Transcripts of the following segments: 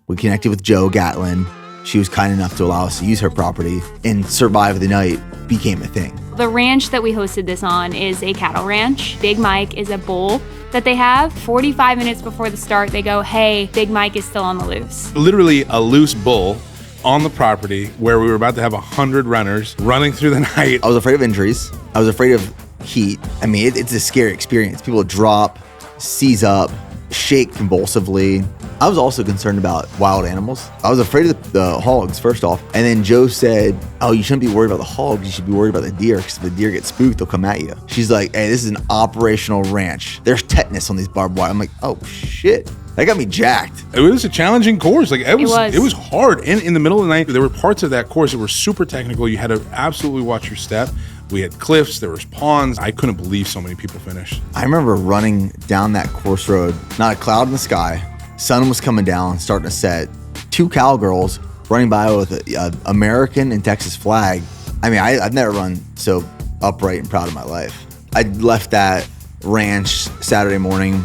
We connected with Joe Gatlin. She was kind enough to allow us to use her property, and Survive the Night became a thing. The ranch that we hosted this on is a cattle ranch. Big Mike is a bull that they have. 45 minutes before the start, they go, hey, Big Mike is still on the loose. Literally a loose bull on the property where we were about to have 100 runners running through the night. I was afraid of injuries. I was afraid of heat. I mean, it's a scary experience. People drop, seize up, shake convulsively. I was also concerned about wild animals. I was afraid of the hogs, first off. And then Joe said, oh, you shouldn't be worried about the hogs. You should be worried about the deer, because if the deer get spooked, they'll come at you. She's like, hey, this is an operational ranch. There's tetanus on these barbed wire. I'm like, oh, shit. That got me jacked. It was a challenging course. Like it was. It was hard. And in the middle of the night, there were parts of that course that were super technical. You had to absolutely watch your step. We had cliffs, there was ponds. I couldn't believe so many people finished. I remember running down that course road, not a cloud in the sky. Sun was coming down, starting to set. 2 cowgirls running by with an American and Texas flag. I mean, I've never run so upright and proud of my life. I left that ranch Saturday morning.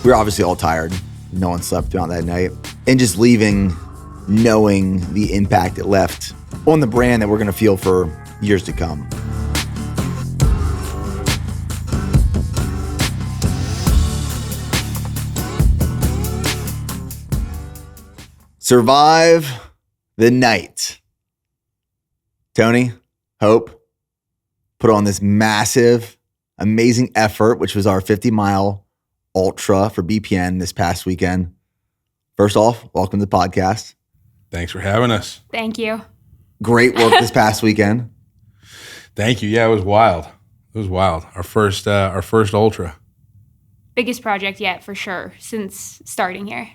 We were obviously all tired. No one slept throughout that night. And just leaving, knowing the impact it left on the brand that we're gonna feel for years to come. Survive the Night. Tony, Hope, put on this massive, amazing effort, which was our 50-mile ultra for BPN this past weekend. First off, welcome to the podcast. Thanks for having us. Thank you. Great work this past weekend. Thank you. Yeah, it was wild. It was wild. Our first ultra. Biggest project yet, for sure, since starting here.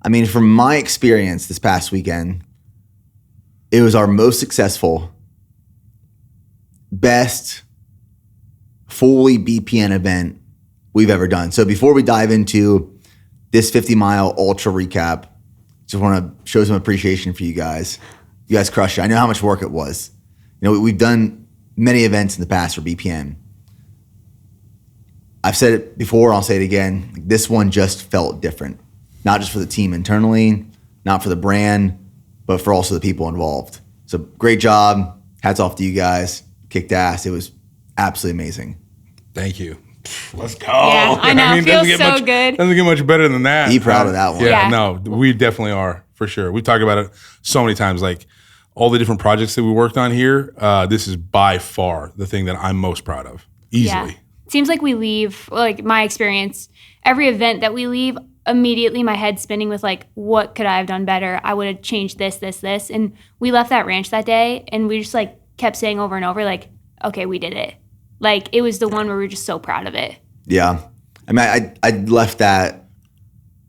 I mean, from my experience this past weekend, it was our most successful, best, fully BPN event we've ever done. So before we dive into this 50-mile ultra recap, just want to show some appreciation for you guys. You guys crushed it. I know how much work it was. You know, we've done many events in the past for BPN. I've said it before, I'll say it again. This one just felt different. Not just for the team internally, not for the brand, but for also the people involved. So great job. Hats off to you guys. Kicked ass. It was absolutely amazing. Thank you. Let's go. Yeah, I know. It feels so much, good. Doesn't get much better than that. Be proud of that one. Yeah, Yeah. no, we definitely are, for sure. We talk about it so many times, like all the different projects that we worked on here. This is by far the thing that I'm most proud of, easily. Yeah. Seems like we leave, like my experience, every event that we leave, immediately my head's spinning with like, what could I have done better? I would have changed this. And we left that ranch that day and we just like kept saying over and over, like, okay, we did it. Like it was the one where we were just so proud of it. Yeah. I mean, I left that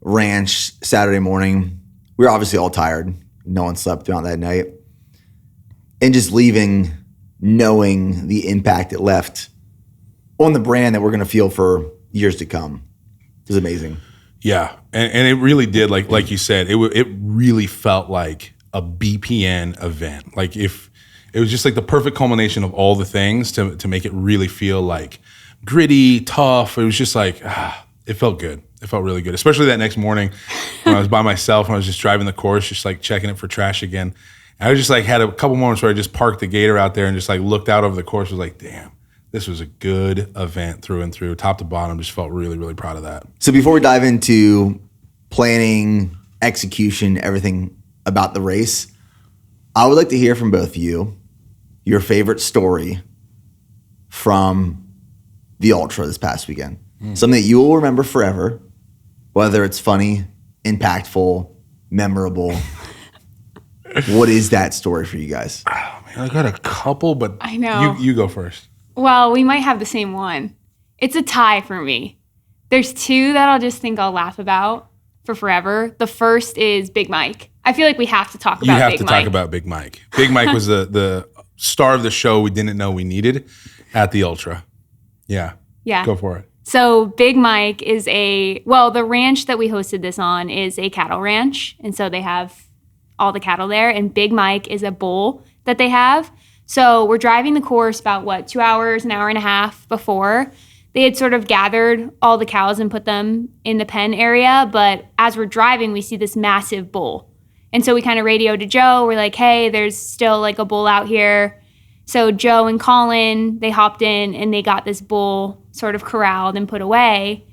ranch Saturday morning. We were obviously all tired. No one slept throughout that night. And just leaving, knowing the impact it left on the brand that we're going to feel for years to come. It was amazing. Yeah, and it really did, like you said, it really felt like a BPN event. Like if it was just like the perfect culmination of all the things to make it really feel like gritty, tough. It was just like, it felt good. It felt really good, especially that next morning when I was by myself and I was just driving the course, just like checking it for trash again. And I was just like had a couple moments where I just parked the gator out there and just like looked out over the course, was like, damn. This was a good event through and through, top to bottom. Just felt really, really proud of that. So before we dive into planning, execution, everything about the race, I would like to hear from both of you your favorite story from the Ultra this past weekend. Something that you will remember forever, whether it's funny, impactful, memorable. What is that story for you guys? Oh, man, I got a couple, but I know. You go first. Well, we might have the same one. It's a tie for me. There's 2 that I'll just think I'll laugh about for forever. The first is Big Mike. I feel like we have to talk about Big Mike. You have to talk about Big Mike. Big Mike was the star of the show we didn't know we needed at the Ultra. Yeah. Yeah. Go for it. So Big Mike is the ranch that we hosted this on is a cattle ranch. And so they have all the cattle there. And Big Mike is a bull that they have. So we're driving the course about 2 hours, an hour and a half before. they had sort of gathered all the cows and put them in the pen area. But as we're driving, we see this massive bull. And so we kind of radioed to Joe. We're like, hey, there's still like a bull out here. So Joe and Colin, they hopped in and they got this bull sort of corralled and put away.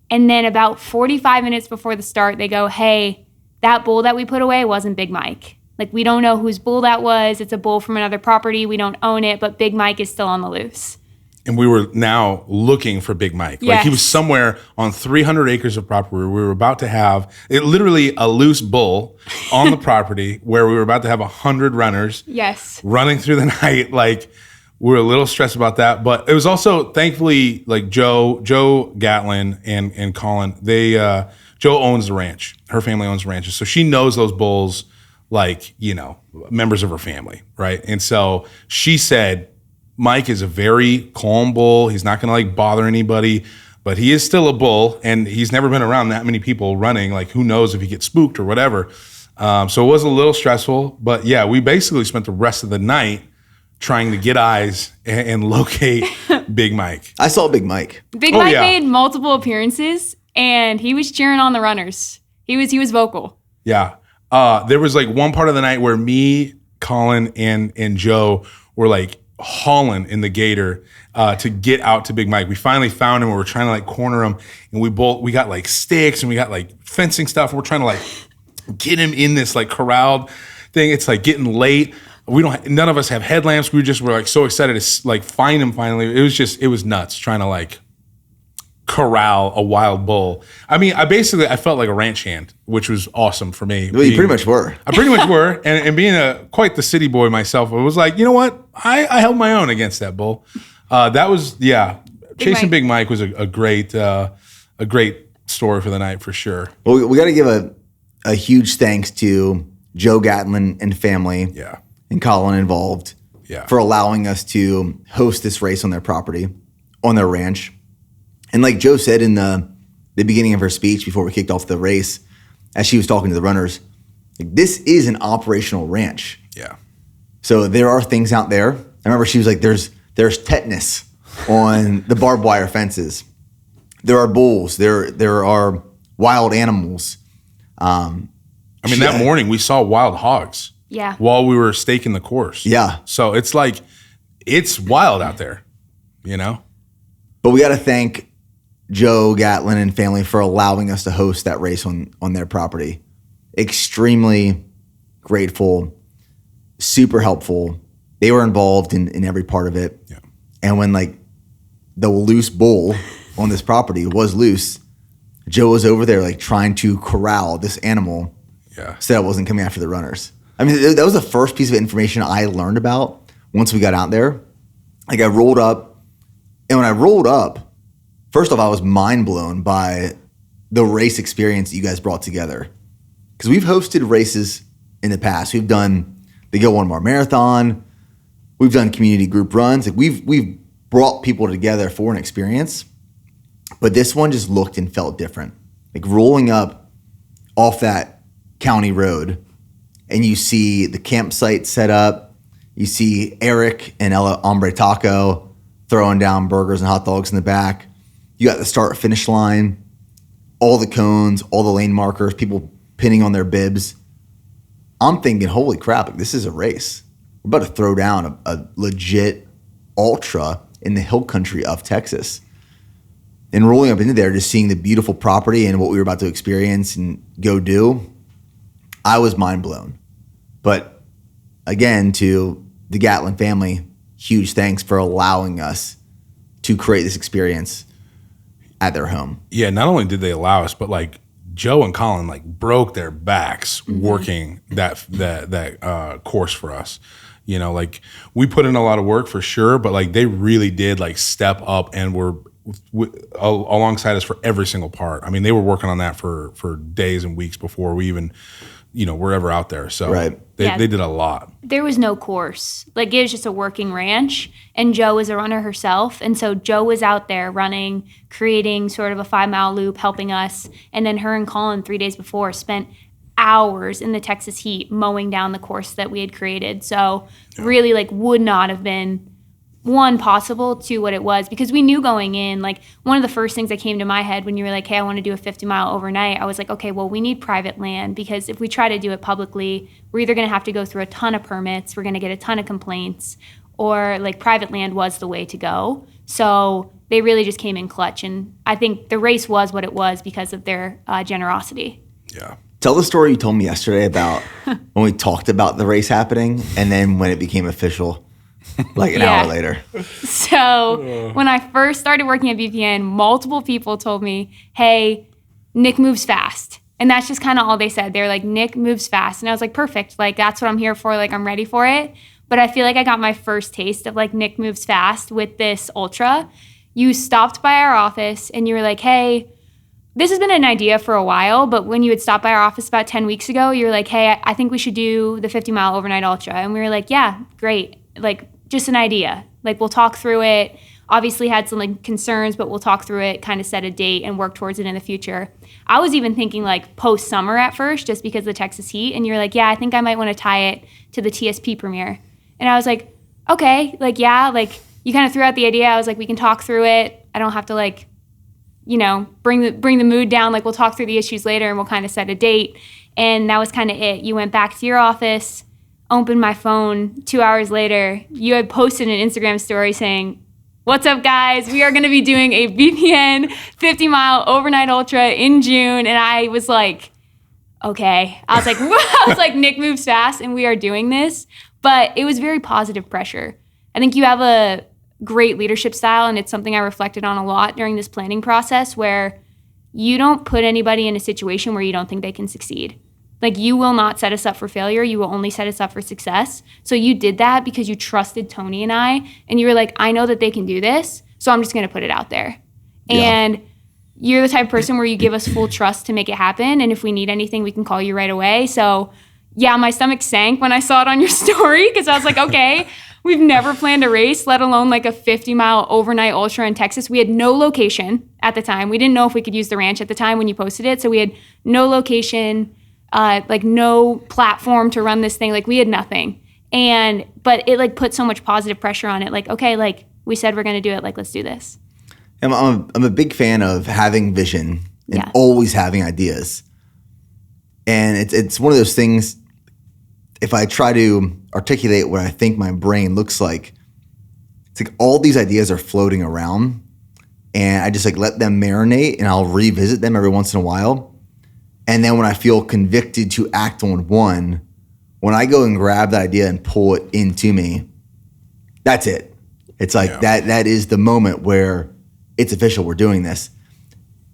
And then about 45 minutes before the start, they go, hey, that bull that we put away wasn't Big Mike. Like, we don't know whose bull that was. It's a bull from another property. We don't own it, but Big Mike is still on the loose. And we were now looking for Big Mike. Yes. Like, he was somewhere on 300 acres of property. We were about to have literally a loose bull on the property where we were about to have 100 runners. Yes. Running through the night. Like, we were a little stressed about that. But it was also, thankfully, like Joe Gatlin and Colin, Joe owns the ranch. Her family owns the ranches. So she knows those bulls like, members of her family, right? And so she said, Mike is a very calm bull. He's not going to like bother anybody, but he is still a bull, and he's never been around that many people running. Like, who knows if he gets spooked or whatever. So it was a little stressful, but yeah, we basically spent the rest of the night trying to get eyes and locate Big Mike. I saw Big Mike. Big Mike made multiple appearances, and he was cheering on the runners. He was vocal. Yeah. There was like one part of the night where me, Colin, and Joe were like hauling in the gator to get out to Big Mike. We finally found him. We were trying to like corner him, and we got like sticks and we got like fencing stuff. We're trying to like get him in this like corralled thing. It's like getting late. None of us have headlamps. We were like so excited to like find him finally. It was nuts trying to like corral a wild bull. I mean, I felt like a ranch hand, which was awesome for me. Well, you pretty much were. I pretty much were. And being quite the city boy myself, I was like, you know what? I held my own against that bull. That was, chasing Big Mike was a great story for the night for sure. Well, we got to give a huge thanks to Joe Gatlin and family. Yeah. And Colin involved. Yeah. For allowing us to host this race on their property, on their ranch. And like Joe said in the beginning of her speech before we kicked off the race, as she was talking to the runners, like, this is an operational ranch. Yeah. So there are things out there. I remember she was like, there's tetanus on the barbed wire fences. There are bulls. There are wild animals. That morning we saw wild hogs. Yeah. While we were staking the course. Yeah. So it's like, it's wild out there, But we got to thank Joe Gatlin and family for allowing us to host that race on their property. Extremely grateful, super helpful. They were involved in every part of it. Yeah. And when like the loose bull on this property was loose, Joe was over there like trying to corral this animal. Yeah. So that it wasn't coming after the runners. I mean, that was the first piece of information I learned about once we got out there. Like, I rolled up, and when I rolled up, first off, I was mind blown by the race experience that you guys brought together. Because we've hosted races in the past. We've done the Go One More Marathon. We've done community group runs. Like, we've brought people together for an experience. But this one just looked and felt different. Like, rolling up off that county road, and you see the campsite set up. You see Eric and Ella Hombre Taco throwing down burgers and hot dogs in the back. You got the start-finish line, all the cones, all the lane markers, people pinning on their bibs. I'm thinking, holy crap, this is a race. We're about to throw down a legit ultra in the hill country of Texas. And rolling up into there, just seeing the beautiful property and what we were about to experience and go do, I was mind blown. But again, to the Gatlin family, huge thanks for allowing us to create this experience at their home. Yeah, not only did they allow us, but like Joe and Colin like broke their backs working that course for us. Like, we put in a lot of work for sure, but like they really did like step up and were alongside us for every single part. I mean, they were working on that for days and weeks before we even were ever out there. So right. They did a lot. There was no course. Like, it was just a working ranch, and Joe was a runner herself. And so Joe was out there running, creating sort of a 5-mile loop, helping us. And then her and Colin 3 days before spent hours in the Texas heat mowing down the course that we had created. So really, like, would not have been one, possible, two, what it was, because we knew going in, like one of the first things that came to my head when you were like, hey, I want to do a 50-mile overnight, I was like, okay, well, we need private land, because if we try to do it publicly, we're either going to have to go through a ton of permits, we're going to get a ton of complaints, or like private land was the way to go. So they really just came in clutch, and I think the race was what it was because of their generosity. Yeah. Tell the story you told me yesterday about when we talked about the race happening and then when it became official. Like an hour later. So when I first started working at BPN, multiple people told me, hey, Nick moves fast. And that's just kind of all they said. They were like, Nick moves fast. And I was like, perfect. Like, that's what I'm here for. Like, I'm ready for it. But I feel like I got my first taste of like Nick moves fast with this ultra. You stopped by our office and you were like, hey, this has been an idea for a while, but when you had stopped by our office about 10 weeks ago, you were like, hey, I think we should do the 50-mile overnight ultra. And we were like, yeah, great. Like, just an idea. Like, we'll talk through it. Obviously had some like concerns, but we'll talk through it, kind of set a date and work towards it in the future. I was even thinking like post-summer at first, just because of the Texas heat. And you're like, yeah, I think I might want to tie it to the TSP premiere. And I was like, okay, like, yeah, like you kind of threw out the idea. I was like, we can talk through it. I don't have to like, you know, bring the mood down. Like, we'll talk through the issues later and we'll kind of set a date. And that was kind of it. You went back to your office, opened my phone. 2 hours later, you had posted an Instagram story saying, what's up, guys? We are going to be doing a BPN 50-mile overnight ultra in June. And I was like, okay. I was like, Nick moves fast and we are doing this. But it was very positive pressure. I think you have a great leadership style, and it's something I reflected on a lot during this planning process, where you don't put anybody in a situation where you don't think they can succeed. Like, you will not set us up for failure. You will only set us up for success. So you did that because you trusted Tony and I, and you were like, I know that they can do this, so I'm just going to put it out there. Yeah. And you're the type of person where you give us full trust to make it happen, and if we need anything, we can call you right away. So yeah, my stomach sank when I saw it on your story, because I was like, okay, we've never planned a race, let alone like a 50-mile overnight ultra in Texas. We had no location at the time. We didn't know if we could use the ranch at the time when you posted it, so we had no location, like no platform to run this thing. Like, we had nothing. But it like put so much positive pressure on it. Like, okay, like we said we're going to do it. Like, let's do this. I'm a big fan of having vision and always having ideas. And it's one of those things, if I try to articulate what I think my brain looks like, it's like all these ideas are floating around and I just like let them marinate, and I'll revisit them every once in a while. And then when I feel convicted to act on one, when I go and grab that idea and pull it into me, that's it. It's like that is the moment where it's official, we're doing this.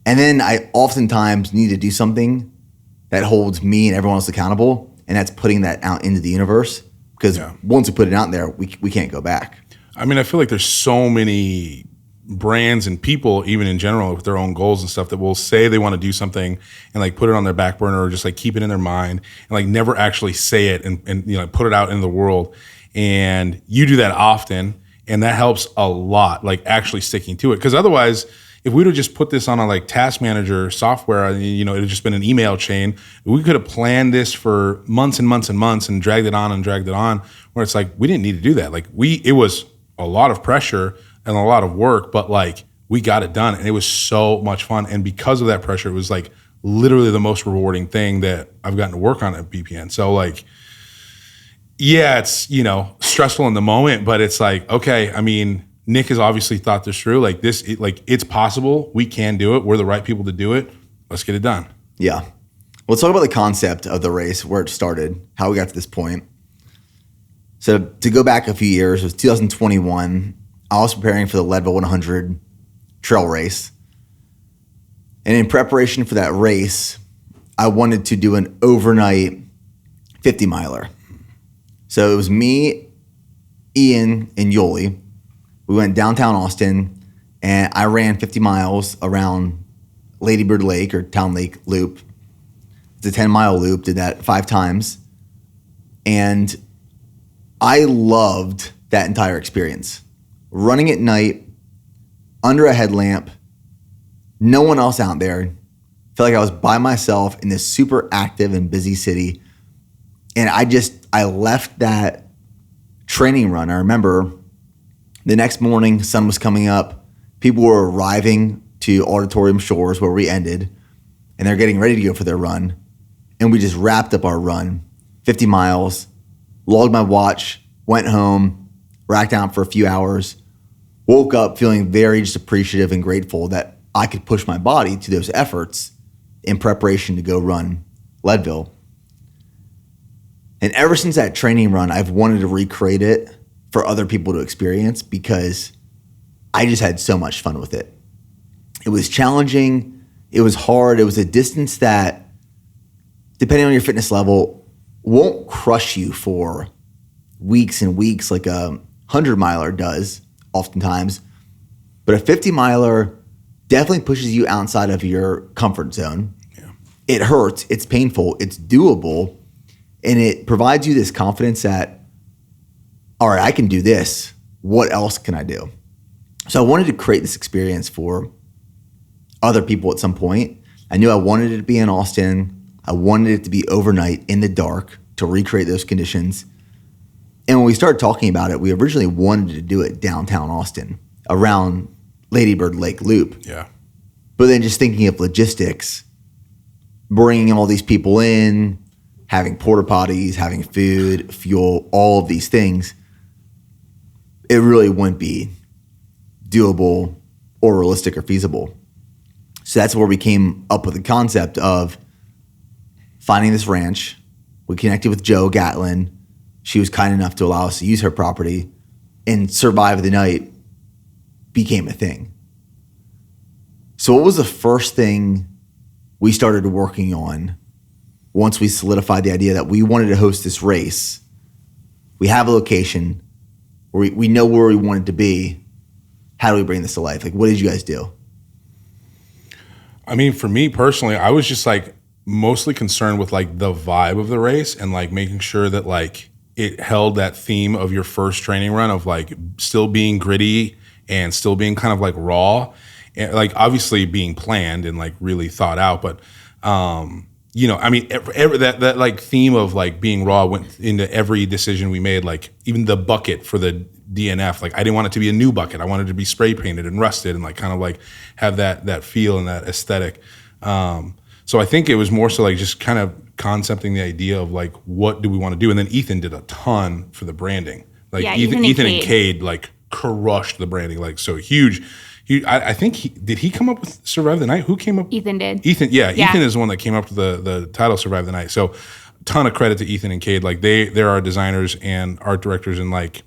And then I oftentimes need to do something that holds me and everyone else accountable, and that's putting that out into the universe, because once we put it out there, we can't go back. I mean, I feel like there's so many brands and people, even in general, with their own goals and stuff, that will say they want to do something and like put it on their back burner, or just like keep it in their mind and like never actually say it and you know, put it out in the world. And you do that often, and that helps a lot, like actually sticking to it. Because otherwise, if we would have just put this on a like task manager software, you know, it had just been an email chain. We could have planned this for months and months and months and dragged it on, where it's like, we didn't need to do that. Like it was a lot of pressure and a lot of work, but like we got it done, and it was so much fun. And because of that pressure, it was like literally the most rewarding thing that I've gotten to work on at BPN. So like, yeah, it's, you know, stressful in the moment, but it's like, okay, I mean, Nick has obviously thought this through. Like it's possible. We can do it. We're the right people to do it. Let's get it done. Yeah. Well, let's talk about the concept of the race, where it started, how we got to this point. So to go back a few years, it was 2021. I was preparing for the Leadville 100 trail race. And in preparation for that race, I wanted to do an overnight 50 miler. So it was me, Ian, and Yoli. We went downtown Austin, and I ran 50 miles around Lady Bird Lake, or Town Lake Loop. It's a 10-mile loop, did that 5 times. And I loved that entire experience. Running at night, under a headlamp, no one else out there. Felt like I was by myself in this super active and busy city. And I left that training run. I remember The next morning, sun was coming up. People were arriving to Auditorium Shores where we ended, and they're getting ready to go for their run. And we just wrapped up our run, 50 miles, logged my watch, went home, racked out for a few hours, woke up feeling very just appreciative and grateful that I could push my body to those efforts in preparation to go run Leadville. And ever since that training run, I've wanted to recreate it for other people to experience because I just had so much fun with it. It was challenging. It was hard. It was a distance that, depending on your fitness level, won't crush you for weeks and weeks like a 100-miler does oftentimes. But a 50-miler definitely pushes you outside of your comfort zone. Yeah. It hurts. It's painful. It's doable. And it provides you this confidence that, all right, I can do this. What else can I do? So I wanted to create this experience for other people at some point. I knew I wanted it to be in Austin. I wanted it to be overnight in the dark to recreate those conditions. And when we started talking about it, we originally wanted to do it downtown Austin around Lady Bird Lake Loop. Yeah. But then just thinking of logistics, bringing all these people in, having porta potties, having food, fuel, all of these things, it really wouldn't be doable or realistic or feasible. So that's where we came up with the concept of finding this ranch. We connected with Jo Gatlin. She was kind enough to allow us to use her property, and Survive the Night became a thing. So what was the first thing we started working on once we solidified the idea that we wanted to host this race? We have a location, we know where we want it to be. How do we bring this to life? Like, what did you guys do? I mean, for me personally, I was just like mostly concerned with like the vibe of the race and like making sure that like it held that theme of your first training run of like still being gritty and still being kind of like raw, and like obviously being planned and like really thought out. But you know, I mean, that like theme of like being raw went into every decision we made. Like even the bucket for the DNF, like I didn't want it to be a new bucket. I wanted it to be spray painted and rusted and like kind of like have that feel and that aesthetic. So I think it was more so like just kind of concepting the idea of like what do we want to do, and then Ethan did a ton for the branding. Like yeah, Ethan and Cade like crushed the branding, like so huge. I think did he come up with Survive the Night? Who came up? Ethan did. Ethan is the one that came up with the title Survive the Night. So ton of credit to Ethan and Cade. Like they're our designers and art directors, and like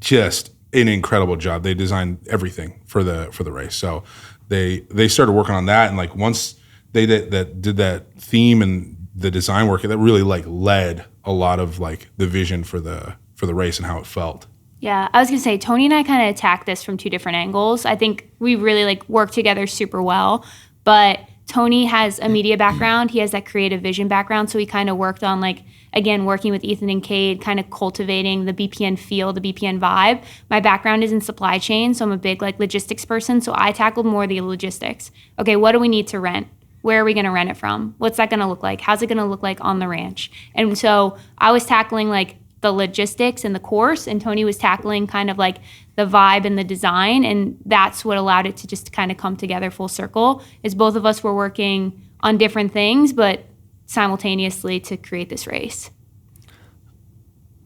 just an incredible job. They designed everything for the race. So they started working on that, and like once they did that theme and the design work, that really like led a lot of like the vision for the race and how it felt. Yeah, I was gonna say Tony and I kind of attacked this from two different angles. I think we really like work together super well, but Tony has a media background. He has that creative vision background, so he kind of worked on like, again, working with Ethan and Cade, kind of cultivating the BPN feel, the BPN vibe. My background is in supply chain, so I'm a big like logistics person, so I tackled more the logistics. Okay, what do we need to rent? Where are we going to rent it from? What's that going to look like? How's it going to look like on the ranch? And so I was tackling like the logistics and the course, and Tony was tackling kind of like the vibe and the design, and that's what allowed it to just kind of come together full circle, is both of us were working on different things, but simultaneously to create this race.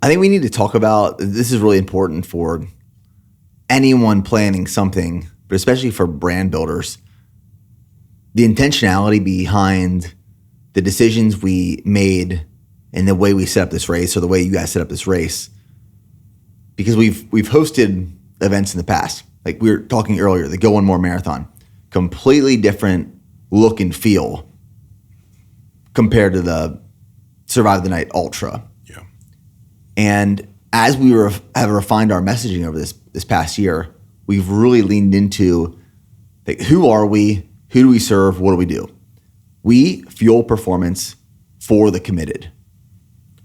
I think we need to talk about, this is really important for anyone planning something, but especially for brand builders, the intentionality behind the decisions we made and the way we set up this race, or the way you guys set up this race. Because we've hosted events in the past. Like we were talking earlier, the Go One More Marathon, completely different look and feel compared to the Survive the Night Ultra. Yeah. And as we have refined our messaging over this past year, we've really leaned into like, who are we? Who do we serve? What do we do? We fuel performance for the committed.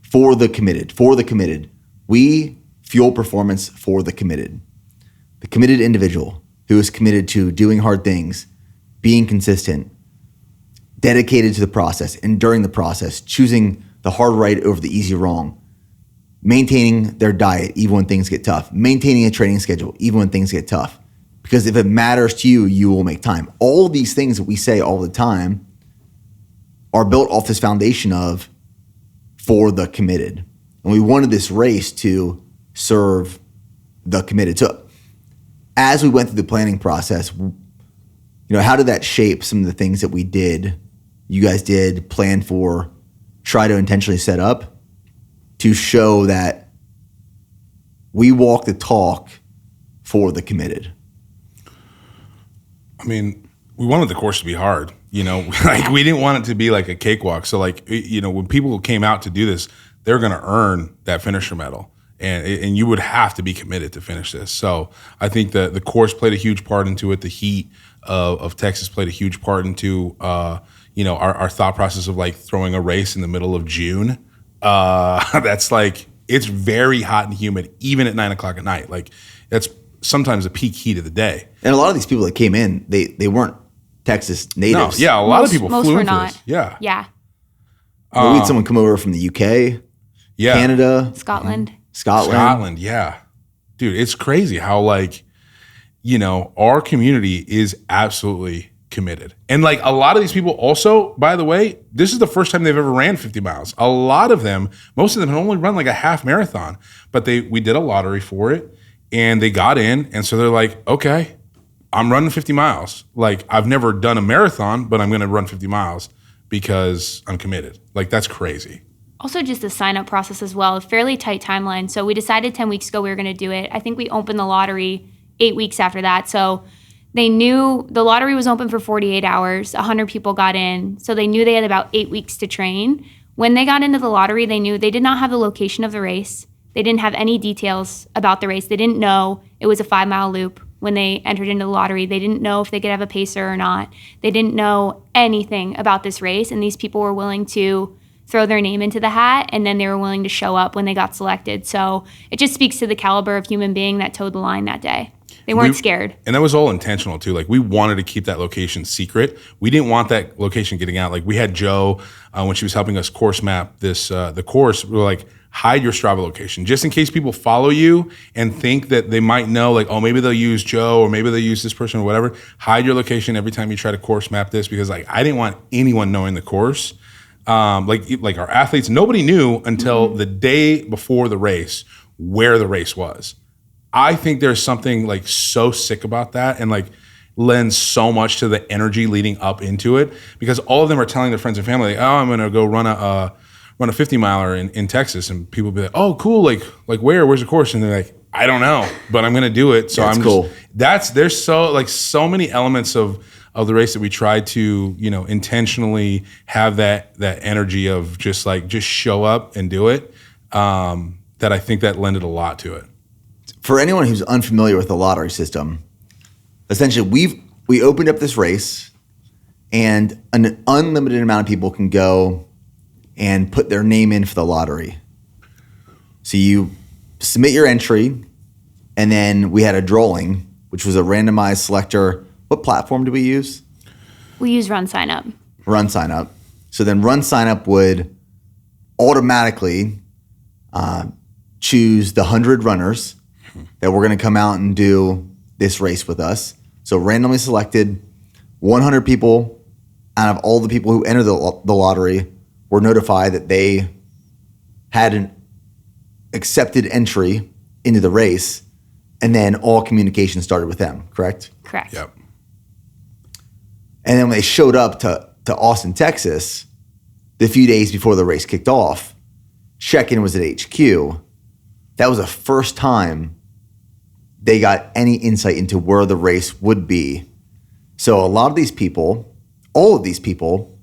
For the committed. For the committed. We fuel performance for the committed. The committed individual who is committed to doing hard things, being consistent, dedicated to the process, enduring the process, choosing the hard right over the easy wrong. maintaining their diet even when things get tough, maintaining a training schedule even when things get tough. Because if it matters to you, you will make time. All these things that we say all the time are built off this foundation of for the committed. And we wanted this race to serve the committed. So as we went through the planning process, how did that shape some of the things that we did, you guys did, plan for, try to intentionally set up to show that we walk the talk for the committed? I mean, we wanted the course to be hard, like we didn't want it to be like a cakewalk. So like, when people came out to do this, they're going to earn that finisher medal. And you would have to be committed to finish this. So I think that the course played a huge part into it. The heat of Texas played a huge part into, our thought process of like throwing a race in the middle of June. That's like, it's very hot and humid, even at 9 o'clock at night. Like that's sometimes the peak heat of the day. And a lot of these people that came in, they weren't Texas natives. No, yeah, a lot of people flew were into not. this. Yeah. Yeah. We had someone come over from the UK, Canada, Scotland. Yeah. Dude, it's crazy how our community is absolutely committed. And like a lot of these people also, by the way, this is the first time they've ever ran 50 miles. A lot of them, most of them had only run like a half marathon, but we did a lottery for it and they got in. And so they're like, okay, I'm running 50 miles. Like I've never done a marathon, but I'm going to run 50 miles because I'm committed. Like that's crazy. Also just the sign-up process as well, a fairly tight timeline. So we decided 10 weeks ago we were going to do it. I think we opened the lottery 8 weeks after that. So they knew the lottery was open for 48 hours. 100 people got in. So they knew they had about 8 weeks to train. When they got into the lottery, they knew they did not have the location of the race. They didn't have any details about the race. They didn't know it was a 5-mile loop when they entered into the lottery. They didn't know if they could have a pacer or not. They didn't know anything about this race. And these people were willing to throw their name into the hat, and then they were willing to show up when they got selected. So it just speaks to the caliber of human being that towed the line that day. They weren't scared. And that was all intentional too. Like we wanted to keep that location secret. We didn't want that location getting out. Like we had Jo, when she was helping us course map this, the course, we were like, hide your Strava location just in case people follow you and think that they might know like, oh, maybe they'll use Jo or maybe they'll use this person or whatever. Hide your location every time you try to course map this, because like I didn't want anyone knowing the course. Like our athletes, nobody knew until the day before the race where the race was. I think there's something like so sick about that and like lends so much to the energy leading up into it, because all of them are telling their friends and family, like, oh, I'm going to go run a 50 miler in Texas. And people be like, oh, cool. Like where's the course? And they're like, I don't know, but I'm going to do it. So that's cool. There's so many elements of the race that we try to, intentionally have that energy of just show up and do it. That I think that lended a lot to it. For anyone who's unfamiliar with the lottery system, essentially we opened up this race and an unlimited amount of people can go and put their name in for the lottery. So you submit your entry, and then we had a drawing, which was a randomized selector. What platform do we use? We use Run Sign Up. Run Sign Up. So then Run Sign Up would automatically choose the 100 runners that were going to come out and do this race with us. So randomly selected 100 people out of all the people who entered the lottery were notified that they had an accepted entry into the race, and then all communication started with them, correct? Correct. Yep. And then when they showed up to Austin, Texas, the few days before the race kicked off, check-in was at HQ. That was the first time they got any insight into where the race would be. So a lot of these people, all of these people,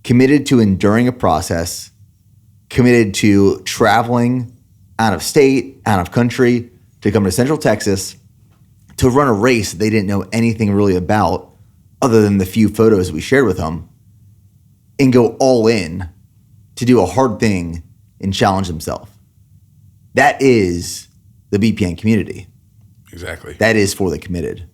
committed to enduring a process, committed to traveling out of state, out of country, to come to Central Texas to run a race they didn't know anything really about other than the few photos we shared with them, and go all in to do a hard thing and challenge themselves. That is the BPN community. Exactly. That is for the committed.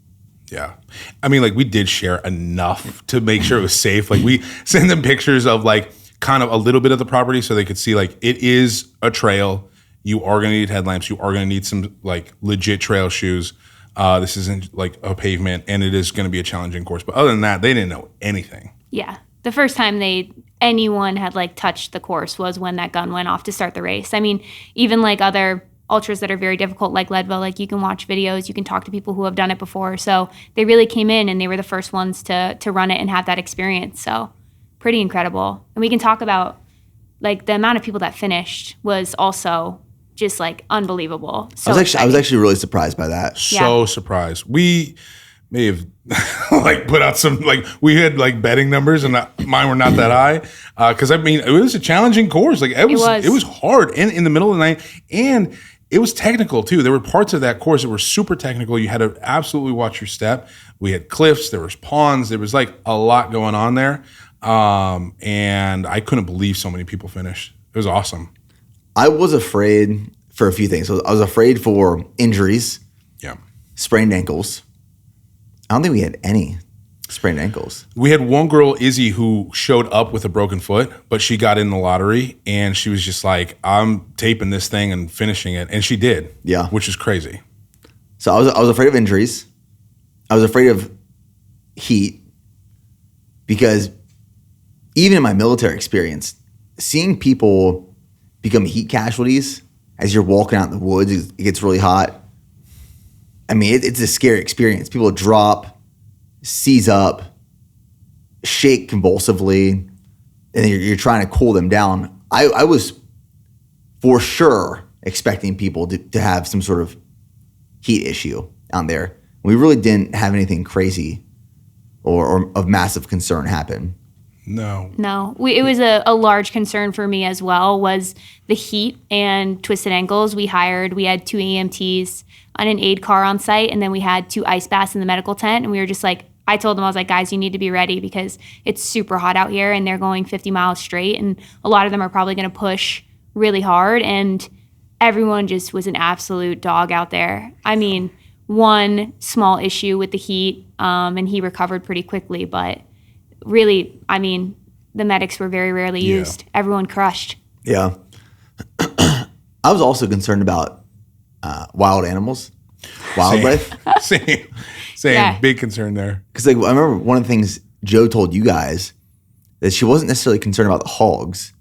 Yeah. I mean, like we did share enough to make sure it was safe. Like we send them pictures of like kind of a little bit of the property so they could see like it is a trail. You are going to need headlamps. You are going to need some like legit trail shoes. This isn't like a pavement, and it is going to be a challenging course. But other than that, they didn't know anything. Yeah. The first time anyone had like touched the course was when that gun went off to start the race. I mean, even like other ultras that are very difficult, like Leadville, like you can watch videos, you can talk to people who have done it before. So they really came in and they were the first ones to run it and have that experience. So pretty incredible. And we can talk about like the amount of people that finished was also just like unbelievable. So I was actually really surprised by that. So surprised. We may have like put out some, like we had like betting numbers and mine were not that high. Cause I mean, it was a challenging course. Like it was hard and in the middle of the night, and it was technical too. There were parts of that course that were super technical. You had to absolutely watch your step. We had cliffs, there was ponds, there was like a lot going on there. And I couldn't believe so many people finished. It was awesome. I was afraid for a few things. So I was afraid for injuries, sprained ankles. I don't think we had any sprained ankles. We had one girl, Izzy, who showed up with a broken foot, but she got in the lottery, and she was just like, I'm taping this thing and finishing it. And she did, which is crazy. So I was afraid of injuries. I was afraid of heat because even in my military experience, seeing people become heat casualties as you're walking out in the woods, it gets really hot. I mean, it's a scary experience. People drop, seize up, shake convulsively, and you're trying to cool them down. I was for sure expecting people to have some sort of heat issue out there. We really didn't have anything crazy or of massive concern happen. No. It was a large concern for me as well, was the heat and twisted ankles. We had 2 EMTs on an aid car on site, and then we had 2 ice baths in the medical tent. And we were just like, I told them, I was like, guys, you need to be ready because it's super hot out here and they're going 50 miles straight. And a lot of them are probably going to push really hard. And everyone just was an absolute dog out there. I mean, one small issue with the heat, and he recovered pretty quickly, but really, I mean, the medics were very rarely used. Everyone crushed. Yeah. I was also concerned about wild animals, wildlife. Same. Big concern there. Because like, I remember one of the things Joe told you guys that she wasn't necessarily concerned about the hogs.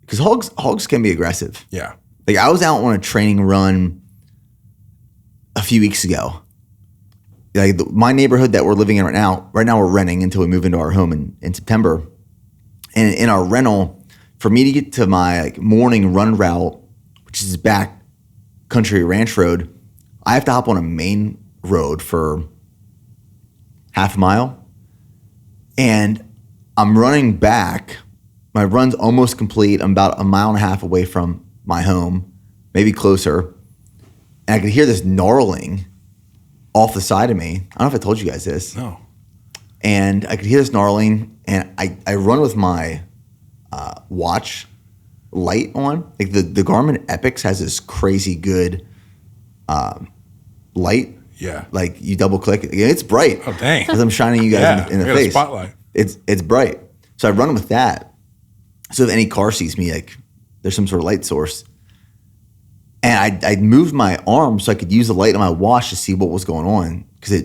Because hogs can be aggressive. Yeah. Like I was out on a training run a few weeks ago. Like my neighborhood that we're living in right now we're renting until we move into our home in September. And in our rental, for me to get to my like morning run route, which is back country ranch road, I have to hop on a main road for half a mile. And I'm running back. My run's almost complete. I'm about 1.5 miles away from my home, maybe closer. And I could hear this gnarling off the side of me. I don't know if I told you guys this. No. And I could hear this gnarling, and I run with my watch light on. Like the Garmin Epix has this crazy good light. Yeah. Like you double click it. It's bright. Oh, dang. Because I'm shining you guys in the face. A spotlight. It's bright. So I run with that. So if any car sees me, like there's some sort of light source. And I moved my arm so I could use the light on my watch to see what was going on because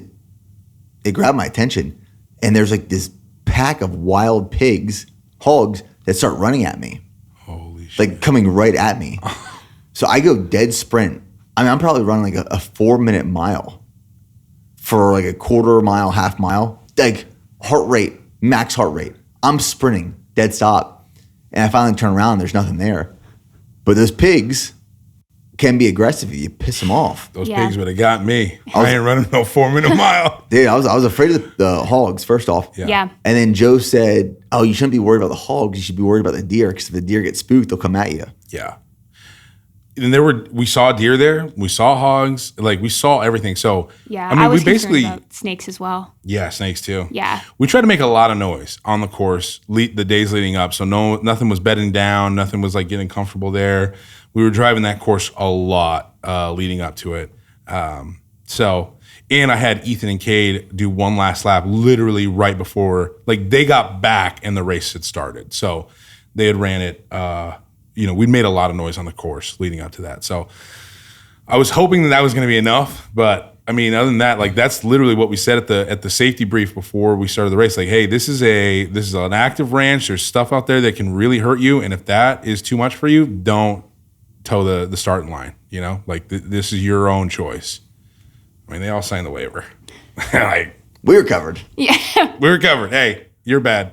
it grabbed my attention. And there's like this pack of wild pigs, hogs, that start running at me. Holy shit. Like coming right at me. So I go dead sprint. I mean, I'm probably running like a 4-minute mile for like a quarter mile, half mile. Like heart rate, max heart rate. I'm sprinting, dead stop. And I finally turn around and there's nothing there. But those pigs can be aggressive if you piss them off. Those pigs would have got me. I ain't running no 4-minute mile. Dude, I was afraid of the hogs, first off. Yeah. And then Joe said, oh, you shouldn't be worried about the hogs. You should be worried about the deer because if the deer get spooked, they'll come at you. Yeah. And we saw deer there. We saw hogs. Like we saw everything. So, yeah, I mean, was we basically concerned about snakes as well. Yeah, snakes too. Yeah. We tried to make a lot of noise on the course the days leading up. So nothing was bedding down. Nothing was like getting comfortable there. We were driving that course a lot leading up to it. And I had Ethan and Cade do one last lap literally right before, like they got back and the race had started. So they had ran it we'd made a lot of noise on the course leading up to that. So I was hoping that was going to be enough, but I mean, other than that, like that's literally what we said at the safety brief before we started the race. Like, hey, this is an active ranch. There's stuff out there that can really hurt you, and if that is too much for you, don't toe the starting line. Like this is your own choice. I mean, they all signed the waiver. Like we were covered. Yeah. We were covered. Hey, you're bad.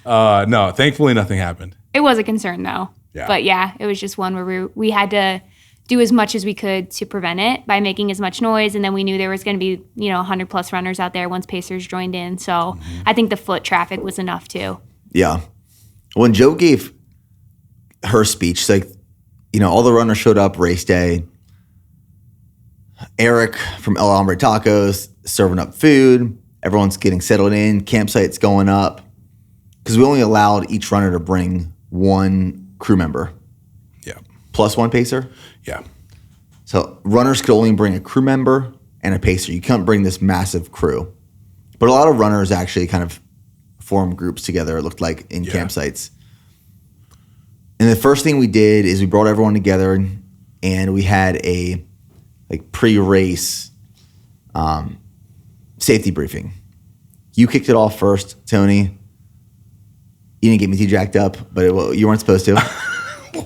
No, thankfully nothing happened. It was a concern though. Yeah. But yeah, it was just one where we had to do as much as we could to prevent it by making as much noise. And then we knew there was going to be, 100 plus runners out there once Pacers joined in. So I think the foot traffic was enough too. Yeah. When Joe gave her speech, like, all the runners showed up race day. Eric from El Hombre Tacos serving up food. Everyone's getting settled in. Campsite's going up. Because we only allowed each runner to bring one crew member. Yeah. Plus one pacer. Yeah. So runners could only bring a crew member and a pacer. You can't bring this massive crew. But a lot of runners actually kind of form groups together, it looked like, in campsites. And the first thing we did is we brought everyone together and we had a pre-race safety briefing. You kicked it off first, Tony. You didn't get me too jacked up, but you weren't supposed to.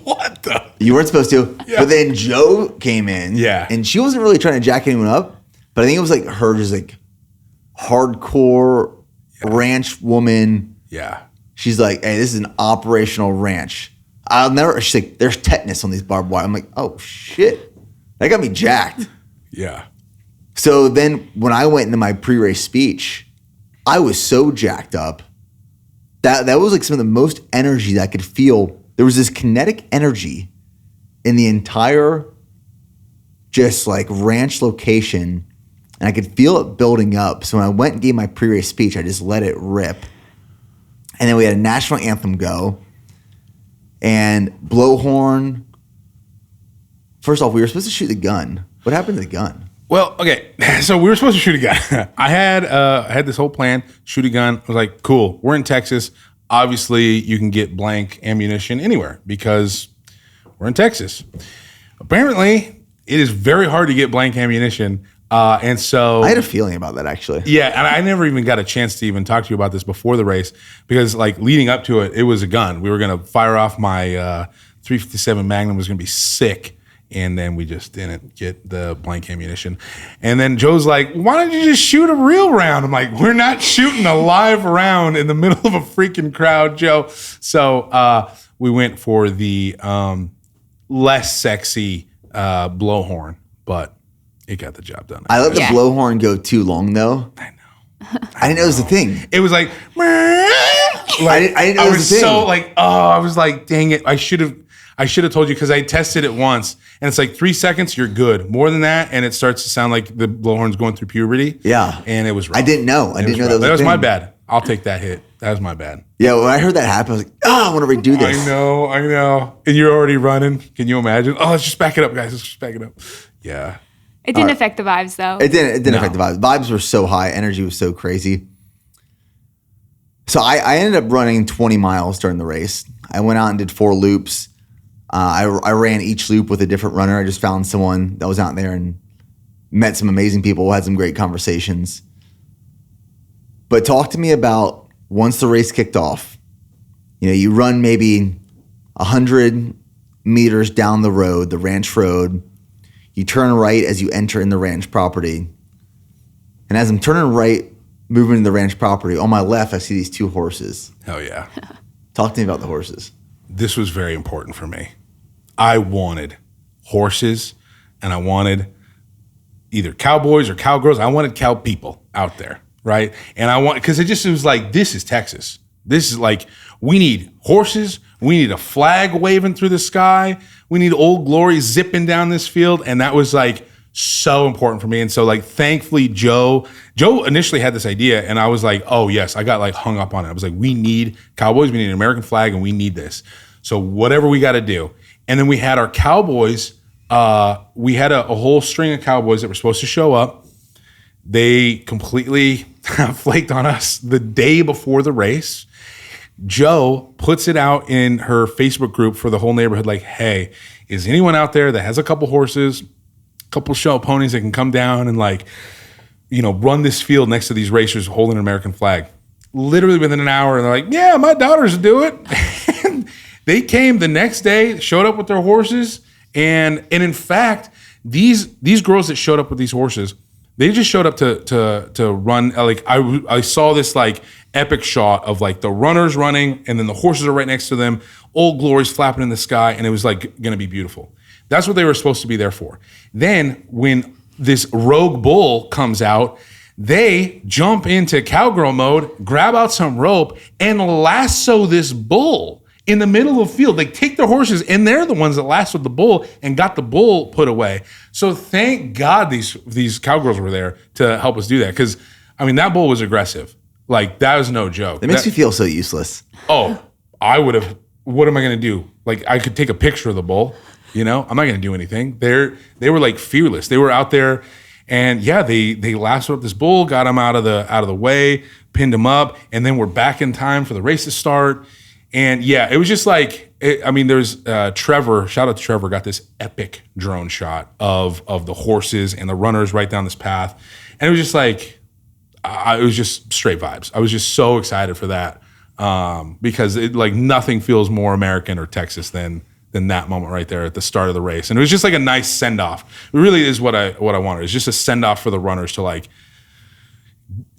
What the? You weren't supposed to. Yeah. But then Joe came in. Yeah. And she wasn't really trying to jack anyone up, but I think it was like her just like hardcore ranch woman. Yeah. She's like, hey, this is an operational ranch. She's like, there's tetanus on these barbed wire. I'm like, oh shit. That got me jacked. Yeah. So then when I went into my pre-race speech, I was so jacked up. That was like some of the most energy that I could feel. There was this kinetic energy in the entire just like ranch location, and I could feel it building up. So when I went and gave my pre-race speech, I just let it rip. And then we had a national anthem go and blowhorn. First off, we were supposed to shoot the gun. What happened to the gun? Well, okay, so we were supposed to shoot a gun. I had this whole plan, shoot a gun. I was like, cool, we're in Texas. Obviously, you can get blank ammunition anywhere because we're in Texas. Apparently, it is very hard to get blank ammunition. And so I had a feeling about that, actually. Yeah, and I never even got a chance to even talk to you about this before the race because, like, leading up to it, it was a gun. We were going to fire off my 357 Magnum. Was going to be sick. And then we just didn't get the blank ammunition. And then Joe's like, why don't you just shoot a real round? I'm like, we're not shooting a live round in the middle of a freaking crowd, Joe. So we went for the less sexy blowhorn, but it got the job done. I let the blowhorn go too long, though. I know. I didn't know it was a thing. It was like I didn't know it was a thing. So like, I was like, dang it. I should have told you because I tested it once and it's like 3 seconds, you're good. More than that, and it starts to sound like the blowhorn's going through puberty. Yeah. And it was rough. I didn't know. I didn't know that was my bad. I'll take that hit. That was my bad. Yeah, when I heard that happen, I was like, I want to redo this. I know. And you're already running. Can you imagine? Oh, let's just back it up, guys. Let's just back it up. Yeah. It didn't affect the vibes though. It didn't affect the vibes. Vibes were so high. Energy was so crazy. So I ended up running 20 miles during the race. I went out and did 4 loops. I ran each loop with a different runner. I just found someone that was out there and met some amazing people, had some great conversations. But talk to me about once the race kicked off. You run maybe 100 meters down the road, the ranch road. You turn right as you enter in the ranch property. And as I'm turning right, moving to the ranch property, on my left, I see these 2 horses. Hell yeah. Talk to me about the horses. This was very important for me. I wanted horses and I wanted either cowboys or cowgirls. I wanted cow people out there, right? And because it was like, this is Texas. This is like, we need horses. We need a flag waving through the sky. We need Old Glory zipping down this field. And that was like so important for me. And so like, thankfully, Joe initially had this idea and I was like, oh yes, I got like hung up on it. I was like, we need cowboys, we need an American flag, and we need this. So whatever we got to do. And then we had our cowboys. We had a whole string of cowboys that were supposed to show up. They completely flaked on us the day before the race. Joe puts it out in her Facebook group for the whole neighborhood, like, hey, is anyone out there that has a couple horses, a couple show ponies that can come down and like, run this field next to these racers holding an American flag? Literally within an hour, and they're like, yeah, my daughters do it. And they came the next day, showed up with their horses, and in fact, these girls that showed up with these horses, they just showed up to run. Like I saw this like epic shot of like the runners running, and then the horses are right next to them, Old Glory's flapping in the sky, and it was like going to be beautiful. That's what they were supposed to be there for. Then when this rogue bull comes out, they jump into cowgirl mode, grab out some rope, and lasso this bull in the middle of the field. They take their horses, and they're the ones that lassoed the bull and got the bull put away. So thank God these cowgirls were there to help us do that. Because, I mean, that bull was aggressive. Like, that was no joke. It makes me feel so useless. Oh, I would have. What am I going to do? Like, I could take a picture of the bull. I'm not going to do anything. They were like fearless. They were out there, and yeah, they lassoed up this bull, got him out of the way, pinned him up, and then we're back in time for the race to start. And yeah, it was just like, there's Trevor, shout out to Trevor, got this epic drone shot of the horses and the runners right down this path. And it was just like, it was just straight vibes. I was just so excited for that because nothing feels more American or Texas than that moment right there at the start of the race. And it was just like a nice send off. It really is what I wanted. It's just a send off for the runners to like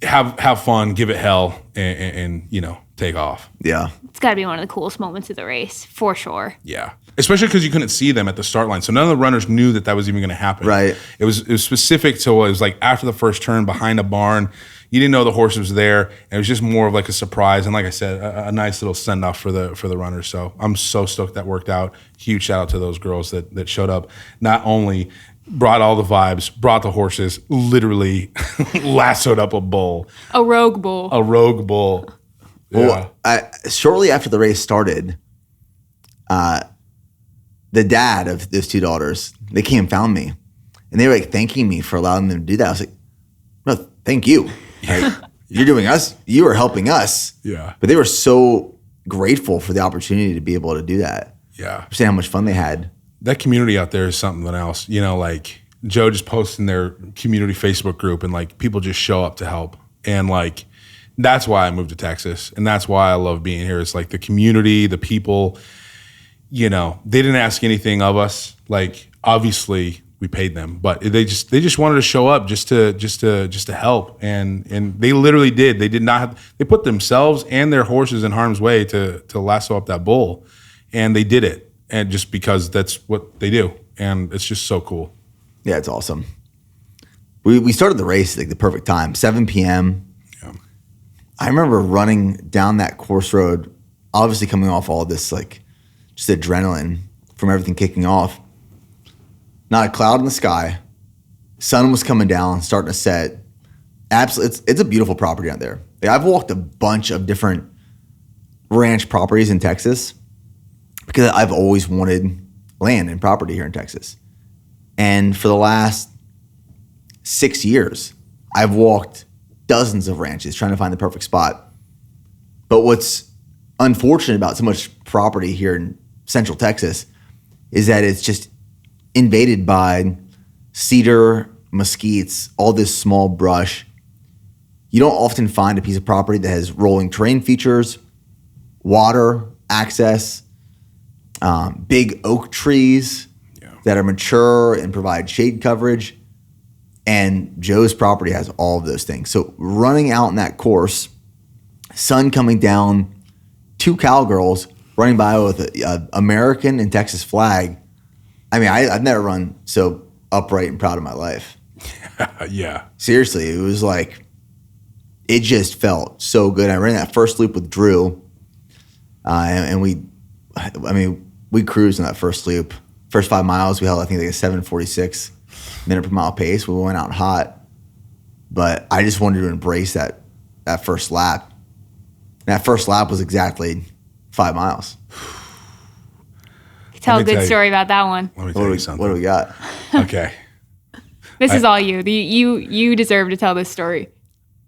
have fun, give it hell, and take off. Yeah. It's got to be one of the coolest moments of the race, for sure. Yeah. Especially because you couldn't see them at the start line. So none of the runners knew that was even going to happen. Right. It was specific to it was like after the first turn behind a barn. You didn't know the horse was there. And it was just more of like a surprise. And like I said, a nice little send off for the runners. So I'm so stoked that worked out. Huge shout out to those girls that showed up. Not only brought all the vibes, brought the horses, literally lassoed up a bull. A rogue bull. Yeah. Well, shortly after the race started, the dad of those two daughters, they came and found me. And they were like thanking me for allowing them to do that. I was like, no, thank you. Like, you are helping us. Yeah. But they were so grateful for the opportunity to be able to do that. Yeah. Saying how much fun they had. That community out there is something else. Like Joe just posts in their community Facebook group and like people just show up to help. And like, that's why I moved to Texas. And that's why I love being here. It's like the community, the people, they didn't ask anything of us. Like, obviously we paid them, but they just wanted to show up just to help. And they literally did. They did not they put themselves and their horses in harm's way to lasso up that bull. And they did it. And just because that's what they do. And it's just so cool. Yeah, it's awesome. We started the race like the perfect time, 7 p.m. Yeah. I remember running down that course road, obviously coming off all this like just adrenaline from everything kicking off. Not a cloud in the sky. Sun was coming down, starting to set. Absolutely, it's a beautiful property out there. Like, I've walked a bunch of different ranch properties in Texas because I've always wanted land and property here in Texas. And for the last 6 years, I've walked dozens of ranches trying to find the perfect spot. But what's unfortunate about so much property here in Central Texas is that it's just invaded by cedar, mesquites, all this small brush. You don't often find a piece of property that has rolling terrain features, water, access, big oak trees that are mature and provide shade coverage. And Joe's property has all of those things. So running out in that course, sun coming down, two cowgirls running by with an American and Texas flag. I mean, I've never run so upright and proud of my life. Yeah. Seriously, it was like, it just felt so good. I ran that first loop with Drew, and we cruised in that first loop. First 5 miles, we held, I think, like a 7:46 minute per mile pace. We went out hot, but I just wanted to embrace that first lap. And that first lap was exactly 5 miles. Tell a good story about that one. Let me tell you something. What do we got? Okay. This is all you. You deserve to tell this story.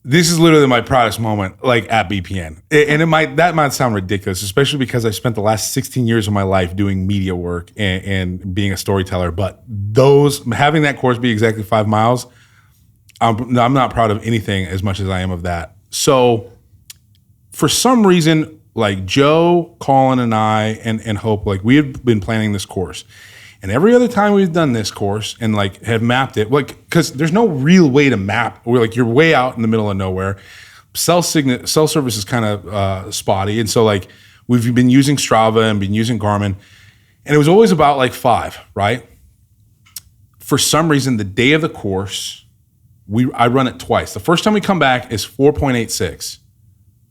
This is literally my proudest moment, like at BPN. And that might sound ridiculous, especially because I spent the last 16 years of my life doing media work and being a storyteller. But having that course be exactly 5 miles, I'm not proud of anything as much as I am of that. So for some reason, like Joe, Colin, and I, and Hope, like we had been planning this course. And every other time we've done this course and like have mapped it, like, because there's no real way to map. We're like, you're way out in the middle of nowhere. Cell service is kind of spotty. And so like we've been using Strava and been using Garmin, and it was always about like 5, right? For some reason, the day of the course, I run it twice. The first time we come back is 4.86.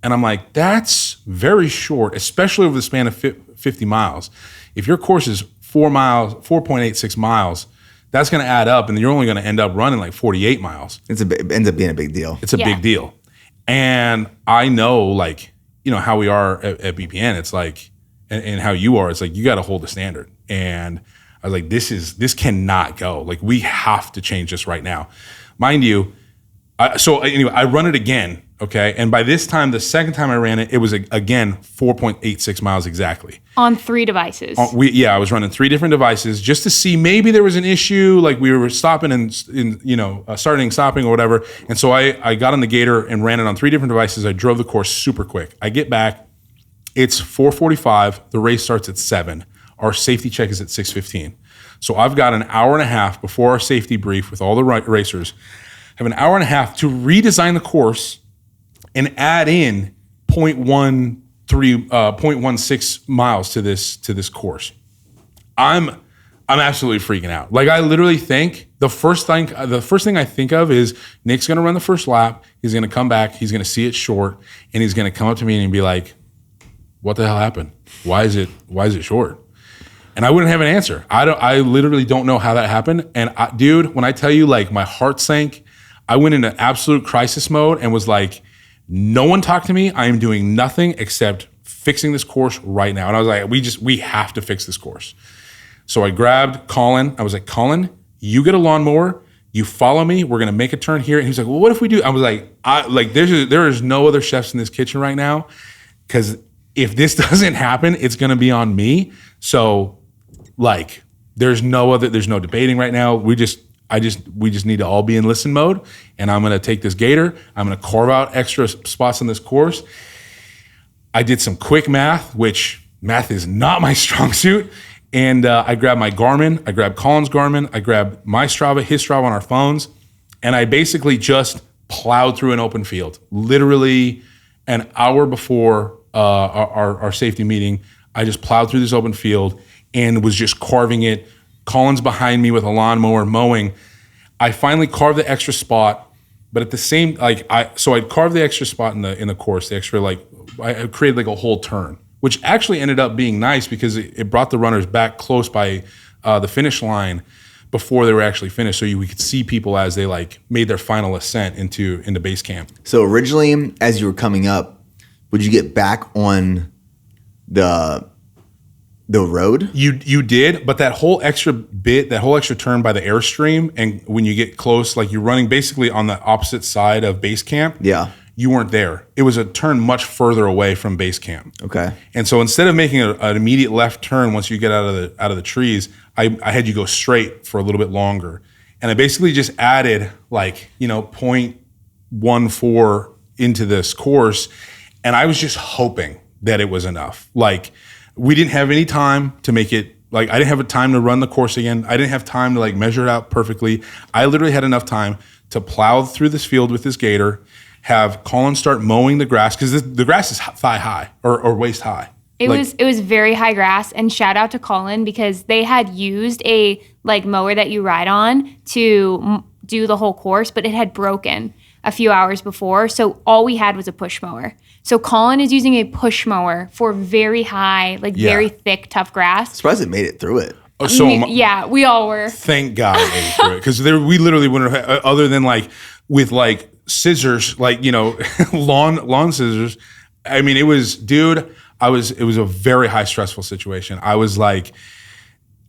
And I'm like, that's very short, especially over the span of 50 miles. If your course is 4.86 miles, that's going to add up, and you're only going to end up running like 48 miles. It ends up being a big deal. It's a big deal. And I know, like, you know, how we are at BPN. It's like, and how you are, it's like, you got to hold the standard. And I was like, this cannot go. Like, we have to change this right now. Mind you, so anyway, I run it again, okay? And by this time, the second time I ran it, it was, again, 4.86 miles exactly. On 3 devices. I was running 3 different devices just to see maybe there was an issue, like we were stopping and starting, stopping, or whatever. And so I got on the Gator and ran it on 3 different devices. I drove the course super quick. I get back, it's 4:45. The race starts at 7. Our safety check is at 6:15. So I've got an hour and a half before our safety brief with all the racers. I have an hour and a half to redesign the course and add in 0.16 miles to this course. I'm absolutely freaking out. Like, I literally think the first thing I think of is Nick's gonna run the first lap. He's gonna come back. He's gonna see it short, and he's gonna come up to me and be like, "What the hell happened? Why is it short?" And I wouldn't have an answer. I literally don't know how that happened. And dude, when I tell you, like, my heart sank, I went into absolute crisis mode and was like, no one talk to me. I am doing nothing except fixing this course right now. And I was like, we have to fix this course. So I grabbed Colin. I was like, Colin, you get a lawnmower. You follow me. We're gonna make a turn here. And he's like, well, what if we do? I was like, there is no other chefs in this kitchen right now, because if this doesn't happen, it's gonna be on me. So, like, there's no debating right now. We just need to all be in listen mode, and I'm going to take this Gator. I'm going to carve out extra spots on this course. I did some quick math, which math is not my strong suit, and I grabbed my Garmin. I grabbed Colin's Garmin. I grabbed my Strava, his Strava on our phones, and I basically just plowed through an open field. Literally an hour before our safety meeting, I just plowed through this open field and was just carving it. Colin's behind me with a lawnmower mowing. I finally carved the extra spot, but at the same, I'd carved the extra spot in the course, the extra, like, I created like a whole turn, which actually ended up being nice because it brought the runners back close by the finish line before they were actually finished, so we could see people as they like made their final ascent into base camp. So originally, as you were coming up, would you get back on the road? You did, but that whole extra turn by the Airstream, and when you get close, like you're running basically on the opposite side of base camp. Yeah. You weren't there. It was a turn much further away from base camp. Okay. And so instead of making an immediate left turn once you get out of the trees, I had you go straight for a little bit longer. And I basically just added 0.14 into this course, and I was just hoping that it was enough. Like, we didn't have any time to make it, like, I didn't have a time to run the course again. I didn't have time to like measure it out perfectly. I literally had enough time to plow through this field with this Gator, have Colin start mowing the grass, because the grass is thigh high or waist high. It was very high grass, and shout out to Colin because they had used a like mower that you ride on to do the whole course, but it had broken a few hours before. So all we had was a push mower. So Colin is using a push mower for very high, very thick, tough grass. Surprised it made it through it. So yeah, we all were. Thank God it made it through it, because we literally wouldn't have, other than like with like scissors, lawn scissors. I mean, it was, dude, it was a very high stressful situation. I was like,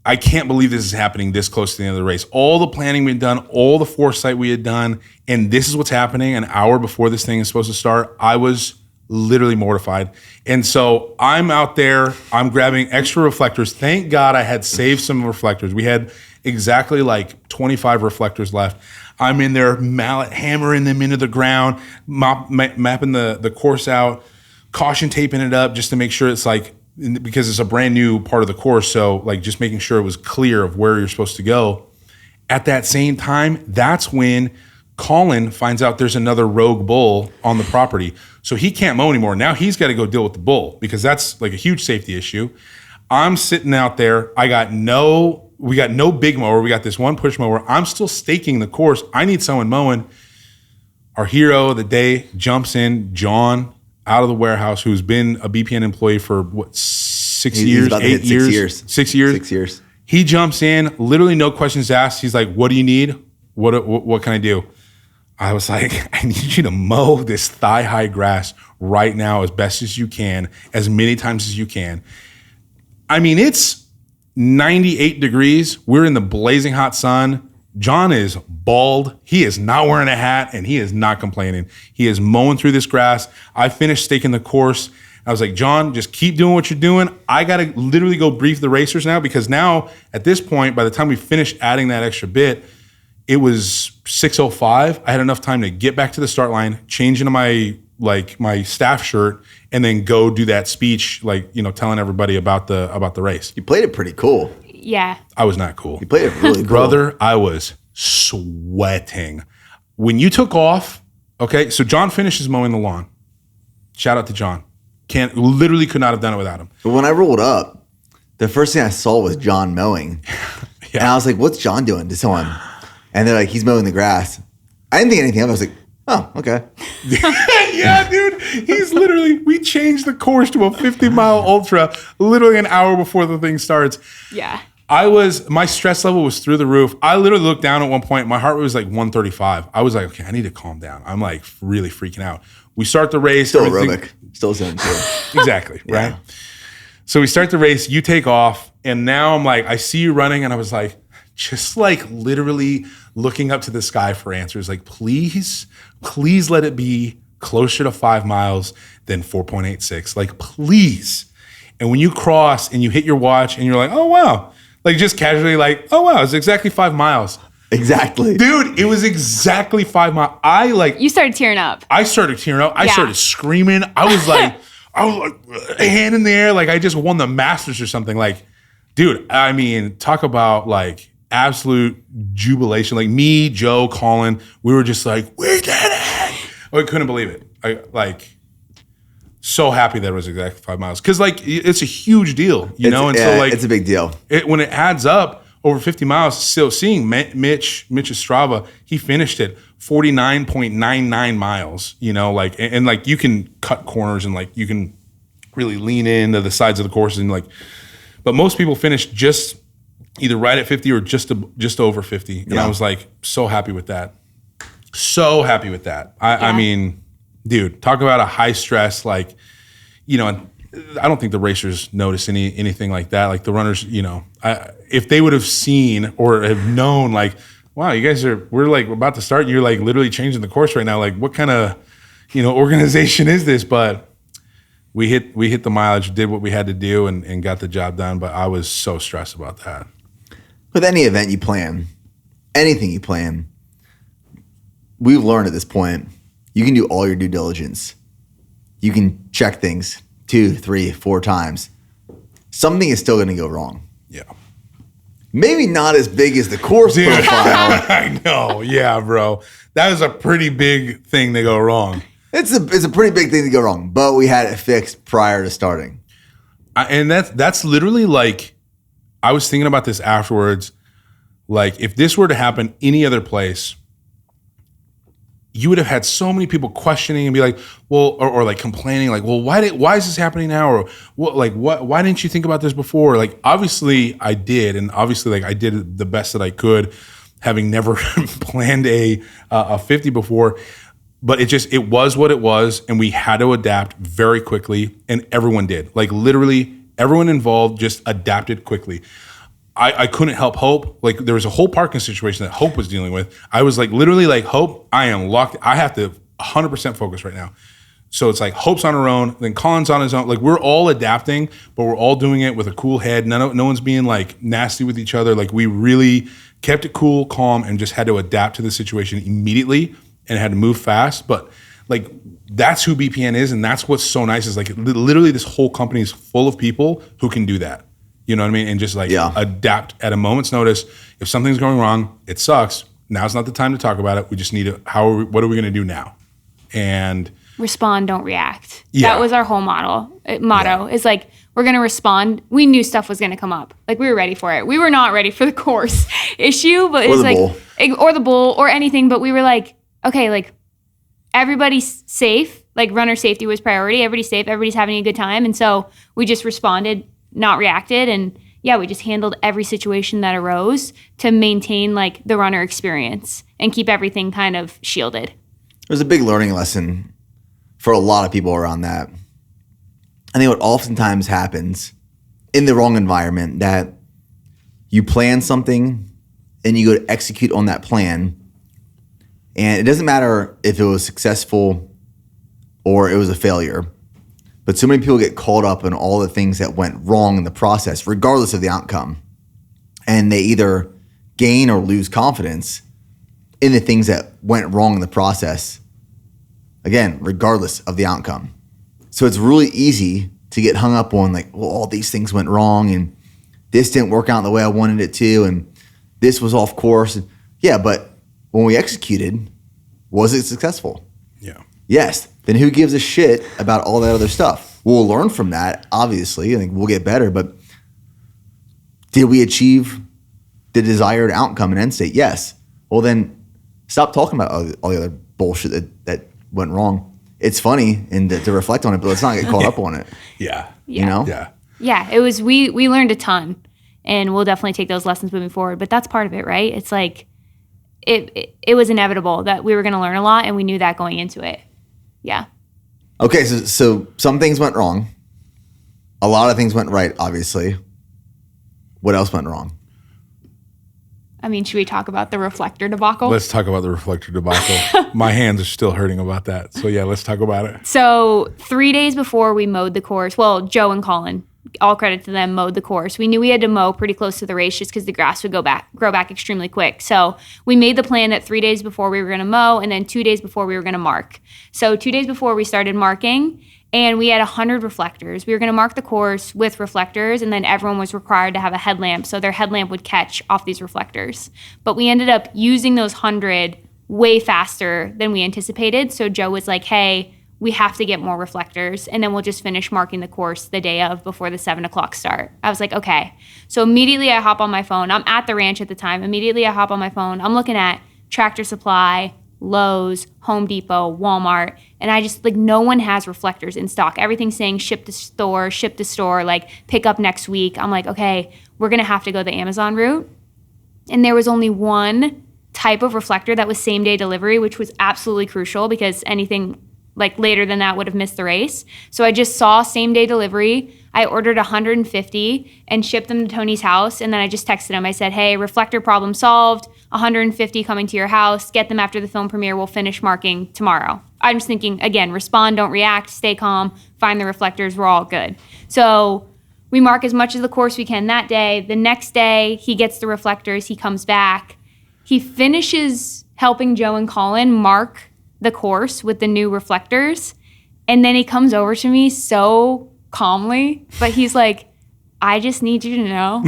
I can't believe this is happening this close to the end of the race. All the planning we'd done, all the foresight we had done, and this is what's happening an hour before this thing is supposed to start. I was literally mortified. And so I'm out there, I'm grabbing extra reflectors. Thank God I had saved some reflectors. We had exactly like 25 reflectors left. I'm in there, mallet hammering them into the ground, mapping the course out, caution taping it up just to make sure it's like, because it's a brand new part of the course. So like just making sure it was clear of where you're supposed to go. At that same time, that's when Colin finds out there's another rogue bull on the property. So he can't mow anymore. Now he's got to go deal with the bull because that's like a huge safety issue. I'm sitting out there. We got no big mower. We got this one push mower. I'm still staking the course. I need someone mowing. Our hero of the day jumps in, John, out of the warehouse, who's been a BPN employee for what, 6 years, 8 years? 6 years. 6 years. He jumps in, literally no questions asked. He's like, what do you need? What can I do? I was like, I need you to mow this thigh-high grass right now as best as you can, as many times as you can. I mean, it's 98 degrees. We're in the blazing hot sun. John is bald. He is not wearing a hat, and he is not complaining. He is mowing through this grass. I finished staking the course. I was like, John, just keep doing what you're doing. I got to literally go brief the racers now because now, at this point, by the time we finished adding that extra bit, it was 6:05. I had enough time to get back to the start line, change into my staff shirt, and then go do that speech, telling everybody about the race. You played it pretty cool. Yeah. I was not cool. You played it really cool. Brother, I was sweating. When you took off, okay, so John finishes mowing the lawn. Shout out to John. Literally could not have done it without him. But when I rolled up, the first thing I saw was John mowing. Yeah. And I was like, what's John doing to someone? And they're like, he's mowing the grass. I didn't think anything of it. I was like, oh, okay. Yeah, dude. We changed the course to a 50-mile ultra literally an hour before the thing starts. Yeah. My stress level was through the roof. I literally looked down at one point. My heart rate was like 135. I was like, okay, I need to calm down. I'm like really freaking out. We start the race. Still aerobic. Still 72. Exactly, right? So we start the race. You take off. And now I'm like, I see you running. And I was like, just like literally looking up to the sky for answers. Like, please let it be closer to 5 miles than 4.86. Like, please. And when you cross and you hit your watch and you're like, oh, wow. Like, just casually like, oh, wow, it's exactly 5 miles. Exactly. Dude, it was exactly 5 miles. You started tearing up. I started tearing up. I started screaming. I was like, hand in the air. Like, I just won the Masters or something. Like, dude, I mean, talk about like absolute jubilation. Like me, Joe, Colin, we were just like, we did it. I couldn't believe it. So happy that it was exactly 5 miles. Cause like, it's a huge deal, you know? And so like, it's a big deal. When it adds up over 50 miles, still seeing Mitch's Strava, he finished it 49.99 miles, you know, like, and like you can cut corners and like, you can really lean into the sides of the courses and like, but most people finish just either right at 50 or just over 50. And I was like, so happy with that. So happy with that. I mean, dude, talk about a high stress, like, you know, I don't think the racers notice anything like that. Like the runners, you know, if they would have seen or have known, like, wow, you guys we're like about to start and you're like literally changing the course right now. Like what kind of, you know, organization is this? But we hit the mileage, did what we had to do and got the job done. But I was so stressed about that. With any event you plan, anything you plan, we've learned at this point, you can do all your due diligence. You can check things 2, 3, 4 times. Something is still going to go wrong. Yeah. Maybe not as big as the course profile. I know. Yeah, bro. That was a pretty big thing to go wrong. It's a pretty big thing to go wrong, but we had it fixed prior to starting. And that's literally like, I was thinking about this afterwards. Like, if this were to happen any other place, you would have had so many people questioning and be like, well, or like complaining, like, well, why is this happening now? Or why didn't you think about this before? Like, obviously I did. And obviously like I did the best that I could, having never planned a 50 before, but it was what it was. And we had to adapt very quickly. And everyone did. Like literally everyone involved just adapted quickly. I couldn't help Hope. Like there was a whole parking situation that Hope was dealing with. I was like literally like, Hope, I am locked. I have to 100% focus right now. So it's like Hope's on her own, then Colin's on his own. Like we're all adapting, but we're all doing it with a cool head. No one's being like nasty with each other. Like we really kept it cool, calm, and just had to adapt to the situation immediately and had to move fast. But like that's who BPN is, and that's what's so nice is like literally this whole company is full of people who can do that. You know what I mean? And just like adapt at a moment's notice. If something's going wrong, it sucks. Now's not the time to talk about it. We just need to, what are we going to do now? And respond, don't react. That was our whole motto is like, we're going to respond. We knew stuff was going to come up. Like we were ready for it. We were not ready for the course issue, but it's like, or the bull or anything. But we were like, okay, like everybody's safe. Like runner safety was priority. Everybody's safe. Everybody's having a good time. And so we just responded, not reacted. And we just handled every situation that arose to maintain like the runner experience and keep everything kind of shielded. It was a big learning lesson for a lot of people around that. I think what oftentimes happens in the wrong environment that you plan something and you go to execute on that plan, and it doesn't matter if it was successful or it was a failure, but so many people get caught up in all the things that went wrong in the process, regardless of the outcome. And they either gain or lose confidence in the things that went wrong in the process, again, regardless of the outcome. So it's really easy to get hung up on like, well, all these things went wrong and this didn't work out the way I wanted it to and this was off course. Yeah, but when we executed, was it successful? Yeah. Yes. Then who gives a shit about all that other stuff? We'll learn from that, obviously. I think we'll get better, but did we achieve the desired outcome and end state? Yes. Well, then stop talking about all the other bullshit that went wrong. It's funny and to reflect on it, but let's not get caught up on it. Yeah. You know? Yeah. Yeah, it was, we learned a ton and we'll definitely take those lessons moving forward, but that's part of it, right? It's like, it was inevitable that we were going to learn a lot and we knew that going into it. Yeah. Okay, so some things went wrong. A lot of things went right, obviously. What else went wrong? I mean, should we talk about the reflector debacle? Let's talk about the reflector debacle. My hands are still hurting about that. So yeah, let's talk about it. So 3 days before we mowed the course, well, Joe and Colin, all credit to them, mowed the course. We knew we had to mow pretty close to the race just because the grass would grow back extremely quick. So we made the plan that 3 days before we were going to mow and then 2 days before we were going to mark. So 2 days before we started marking and we had 100 reflectors. We were going to mark the course with reflectors and then everyone was required to have a headlamp so their headlamp would catch off these reflectors. But we ended up using those 100 way faster than we anticipated. So Joe was like, hey, we have to get more reflectors and then we'll just finish marking the course the day of before the 7 o'clock start. I was like, okay. So immediately I hop on my phone. I'm at the ranch at the time. Immediately I hop on my phone. I'm looking at Tractor Supply, Lowe's, Home Depot, Walmart, and I just like no one has reflectors in stock. Everything's saying ship to store, like pick up next week. I'm like, okay, we're gonna have to go the Amazon route. And there was only one type of reflector that was same day delivery, which was absolutely crucial because anything like later than that would have missed the race. So I just saw same day delivery. I ordered 150 and shipped them to Tony's house. And then I just texted him. I said, hey, reflector problem solved, 150 coming to your house. Get them after the film premiere. We'll finish marking tomorrow. I'm just thinking, again, respond, don't react, stay calm, find the reflectors. We're all good. So we mark as much of the course we can that day. The next day, he gets the reflectors. He comes back. He finishes helping Joe and Colin mark the course with the new reflectors. And then he comes over to me so calmly, but he's like, I just need you to know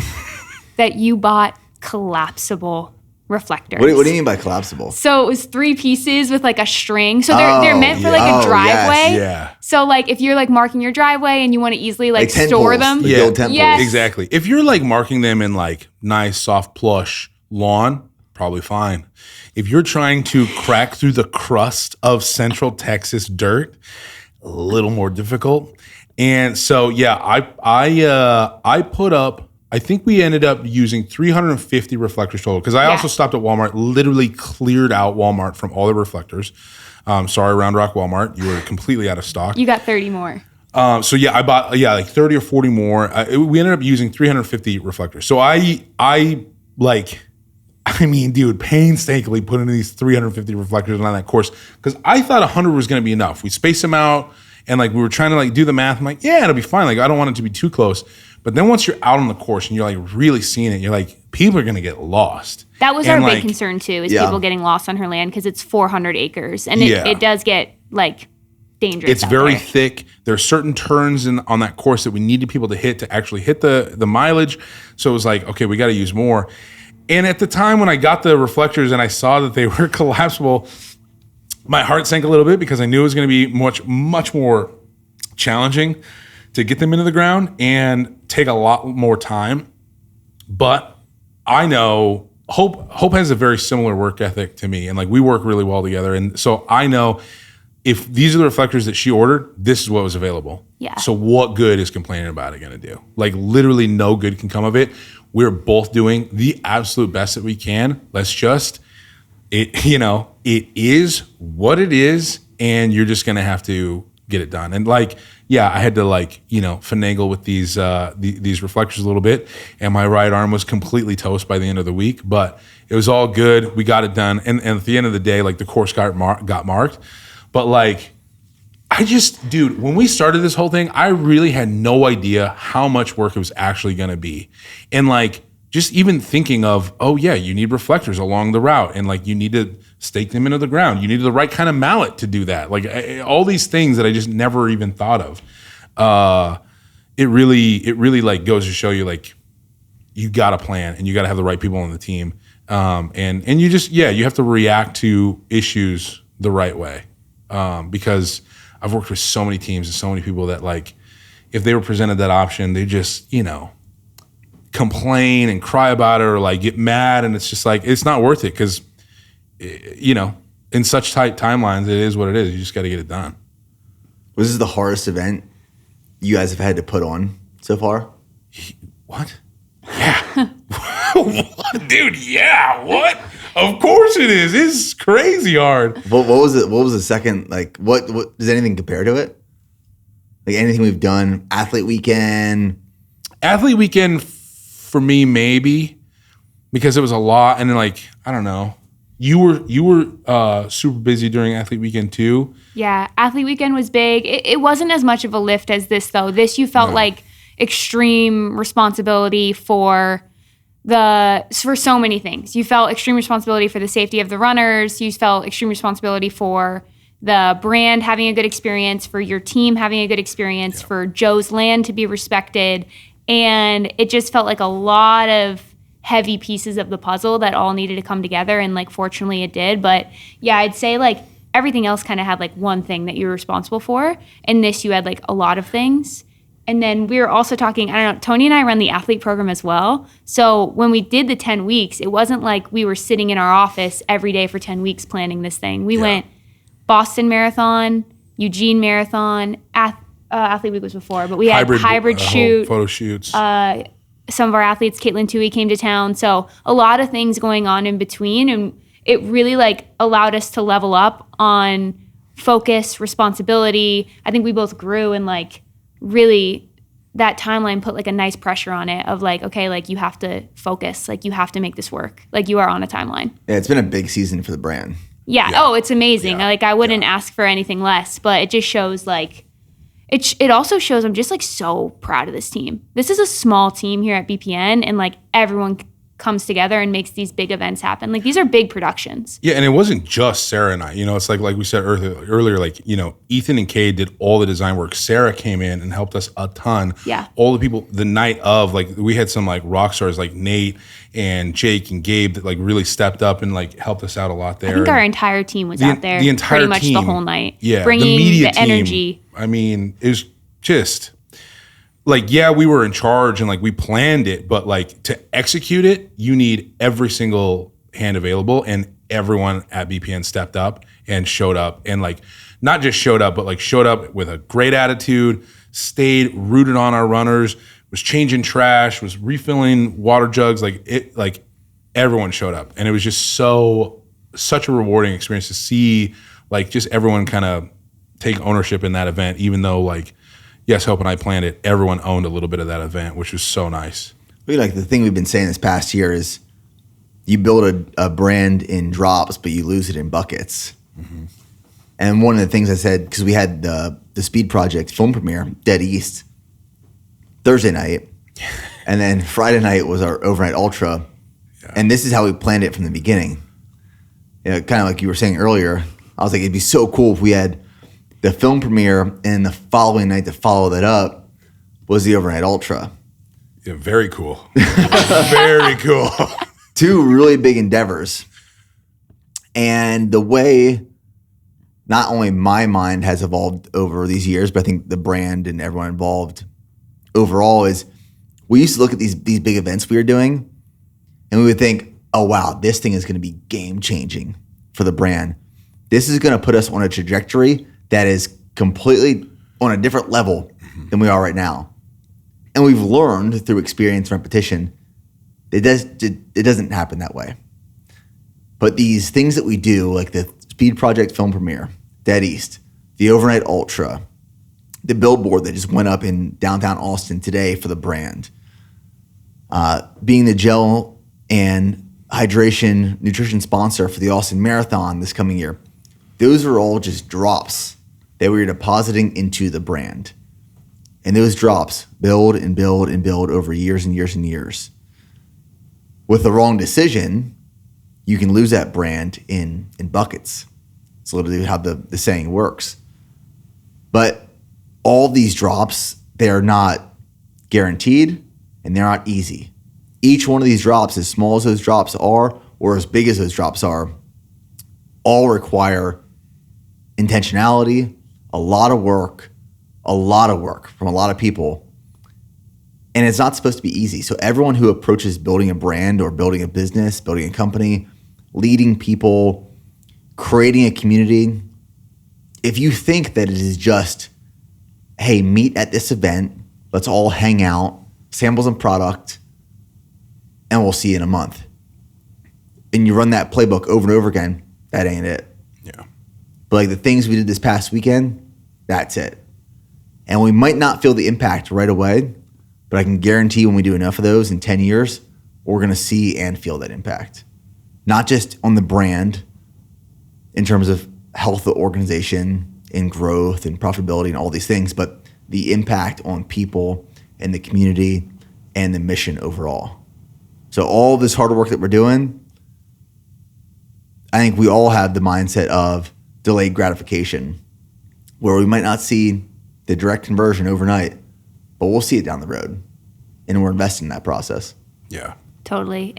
that you bought collapsible reflectors. What do you mean by collapsible? So it was 3 pieces with like a string. So they're meant for like a driveway. Yes. Yeah. So like if you're like marking your driveway and you want to easily like tent store poles, them. the old tent poles. Yes. Exactly. If you're like marking them in like nice, soft, plush lawn, probably fine. If you're trying to crack through the crust of Central Texas dirt, a little more difficult. And so, yeah, I put up, I think we ended up using 350 reflectors total because I also stopped at Walmart, literally cleared out Walmart from all the reflectors. Sorry, Round Rock Walmart, you were completely out of stock. You got 30 more. So yeah, I bought like 30 or 40 more. We ended up using 350 reflectors. So dude, painstakingly put in these 350 reflectors on that course because I thought 100 was going to be enough. We spaced them out and like we were trying to like do the math. I'm like, yeah, it'll be fine. Like I don't want it to be too close. But then once you're out on the course and you're like really seeing it, you're like, people are going to get lost. That was our big concern too, is people getting lost on her land because it's 400 acres and it does get like dangerous. It's very thick. There are certain turns on that course that we needed people to hit to actually hit the mileage. So it was like, okay, we got to use more. And at the time when I got the reflectors and I saw that they were collapsible, my heart sank a little bit because I knew it was going to be much, much more challenging to get them into the ground and take a lot more time. But I know Hope has a very similar work ethic to me, and like we work really well together. And so I know if these are the reflectors that she ordered, this is what was available. Yeah. So what good is complaining about it going to do? Like literally no good can come of it. We're both doing the absolute best that we can. Let's just, it is what it is, and you're just going to have to get it done. And like, yeah, I had to like, finagle with these reflectors a little bit, and my right arm was completely toast by the end of the week, but it was all good. We got it done. And at the end of the day, like the course got marked. But like, dude, when we started this whole thing, I really had no idea how much work it was actually going to be. And like, just even thinking of, oh yeah, you need reflectors along the route, and like you need to stake them into the ground. You need the right kind of mallet to do that. Like all these things that I just never even thought of. It really like goes to show you like you got a plan and you got to have the right people on the team. And you just, you have to react to issues the right way. Because I've worked with so many teams and so many people that like, if they were presented that option, they just, complain and cry about it or like get mad. And it's just like, it's not worth it because, in such tight timelines, it is what it is. You just got to get it done. Was this the hardest event you guys have had to put on so far? What? Yeah. What? Dude, yeah. What? Of course it is. It's crazy hard. What was it? What was the second? Like, what does anything compare to it? Like anything we've done? Athlete weekend for me, maybe, because it was a lot. And then like, I don't know. You were super busy during athlete weekend too. Yeah, athlete weekend was big. It wasn't as much of a lift as this though. This you felt like extreme responsibility for so many things. You felt extreme responsibility for the safety of the runners. You felt extreme responsibility for the brand having a good experience, for your team having a good experience, for Joe's land to be respected. And it just felt like a lot of heavy pieces of the puzzle that all needed to come together. And like, fortunately it did. But yeah, I'd say like everything else kind of had like one thing that you were responsible for. And this, you had like a lot of things. And then we were also talking, I don't know, Tony and I run the athlete program as well. So when we did the 10 weeks, it wasn't like we were sitting in our office every day for 10 weeks planning this thing. We went Boston Marathon, Eugene Marathon, Athlete Week was before, but we had hybrid shoot, photo shoots. Some of our athletes, Caitlin Tui came to town. So a lot of things going on in between. And it really like allowed us to level up on focus, responsibility. I think we both grew and like really that timeline put like a nice pressure on it of like, okay, like you have to focus, like you have to make this work. Like you are on a timeline. Yeah, it's been a big season for the brand. Yeah. Oh, it's amazing. Yeah. Like I wouldn't ask for anything less, but it just shows like, it also shows I'm just like so proud of this team. This is a small team here at BPN, and like everyone comes together and makes these big events happen. Like these are big productions. Yeah, and it wasn't just Sarah and I. It's like we said earlier, like, Ethan and Kay did all the design work. Sarah came in and helped us a ton. Yeah. All the people, the night of, like we had some like rock stars like Nate and Jake and Gabe that like really stepped up and like helped us out a lot there. I think our entire team was out there. The entire pretty much team, the whole night. Yeah. Bringing the media the energy. Team, I mean, it was just like, yeah, we were in charge and like we planned it, but like to execute it, you need every single hand available, and everyone at BPN stepped up and showed up, and like not just showed up, but like showed up with a great attitude, stayed rooted on our runners, was changing trash, was refilling water jugs, like everyone showed up, and it was just such a rewarding experience to see like just everyone kind of take ownership in that event, even though like yes, Hope and I planned it. Everyone owned a little bit of that event, which was so nice. Like the thing we've been saying this past year is you build a brand in drops, but you lose it in buckets. Mm-hmm. And one of the things I said, because we had the Speed Project film premiere, Dead East, Thursday night, and then Friday night was our overnight ultra. Yeah. And this is how we planned it from the beginning. Kind of like you were saying earlier, I was like, it'd be so cool if we had the film premiere and the following night to follow that up was the overnight ultra. Yeah, very cool. Very cool. Two really big endeavors. And the way not only my mind has evolved over these years, but I think the brand and everyone involved overall is we used to look at these big events we were doing and we would think, oh, wow, this thing is going to be game changing for the brand. This is going to put us on a trajectory that is completely on a different level than we are right now. And we've learned through experience and repetition, it doesn't happen that way. But these things that we do, like the Speed Project film premiere, Dead East, the overnight ultra, the billboard that just went up in downtown Austin today for the brand, being the gel and hydration nutrition sponsor for the Austin Marathon this coming year, those are all just drops that we are depositing into the brand. And those drops build and build and build over years and years and years. With the wrong decision, you can lose that brand in buckets. It's literally how the saying works. But all these drops, they are not guaranteed and they're not easy. Each one of these drops, as small as those drops are or as big as those drops are, all require intentionality, a lot of work from a lot of people. And it's not supposed to be easy. So everyone who approaches building a brand or building a business, building a company, leading people, creating a community, if you think that it is just, hey, meet at this event, let's all hang out, sample some product, and we'll see you in a month. And you run that playbook over and over again, that ain't it. Yeah. But like the things we did this past weekend, that's it. And we might not feel the impact right away, but I can guarantee when we do enough of those in 10 years, we're going to see and feel that impact. Not just on the brand in terms of health of organization and growth and profitability and all these things, but the impact on people and the community and the mission overall. So all this hard work that we're doing, I think we all have the mindset of delayed gratification, where we might not see the direct conversion overnight, but we'll see it down the road, and we're investing in that process. Yeah, totally.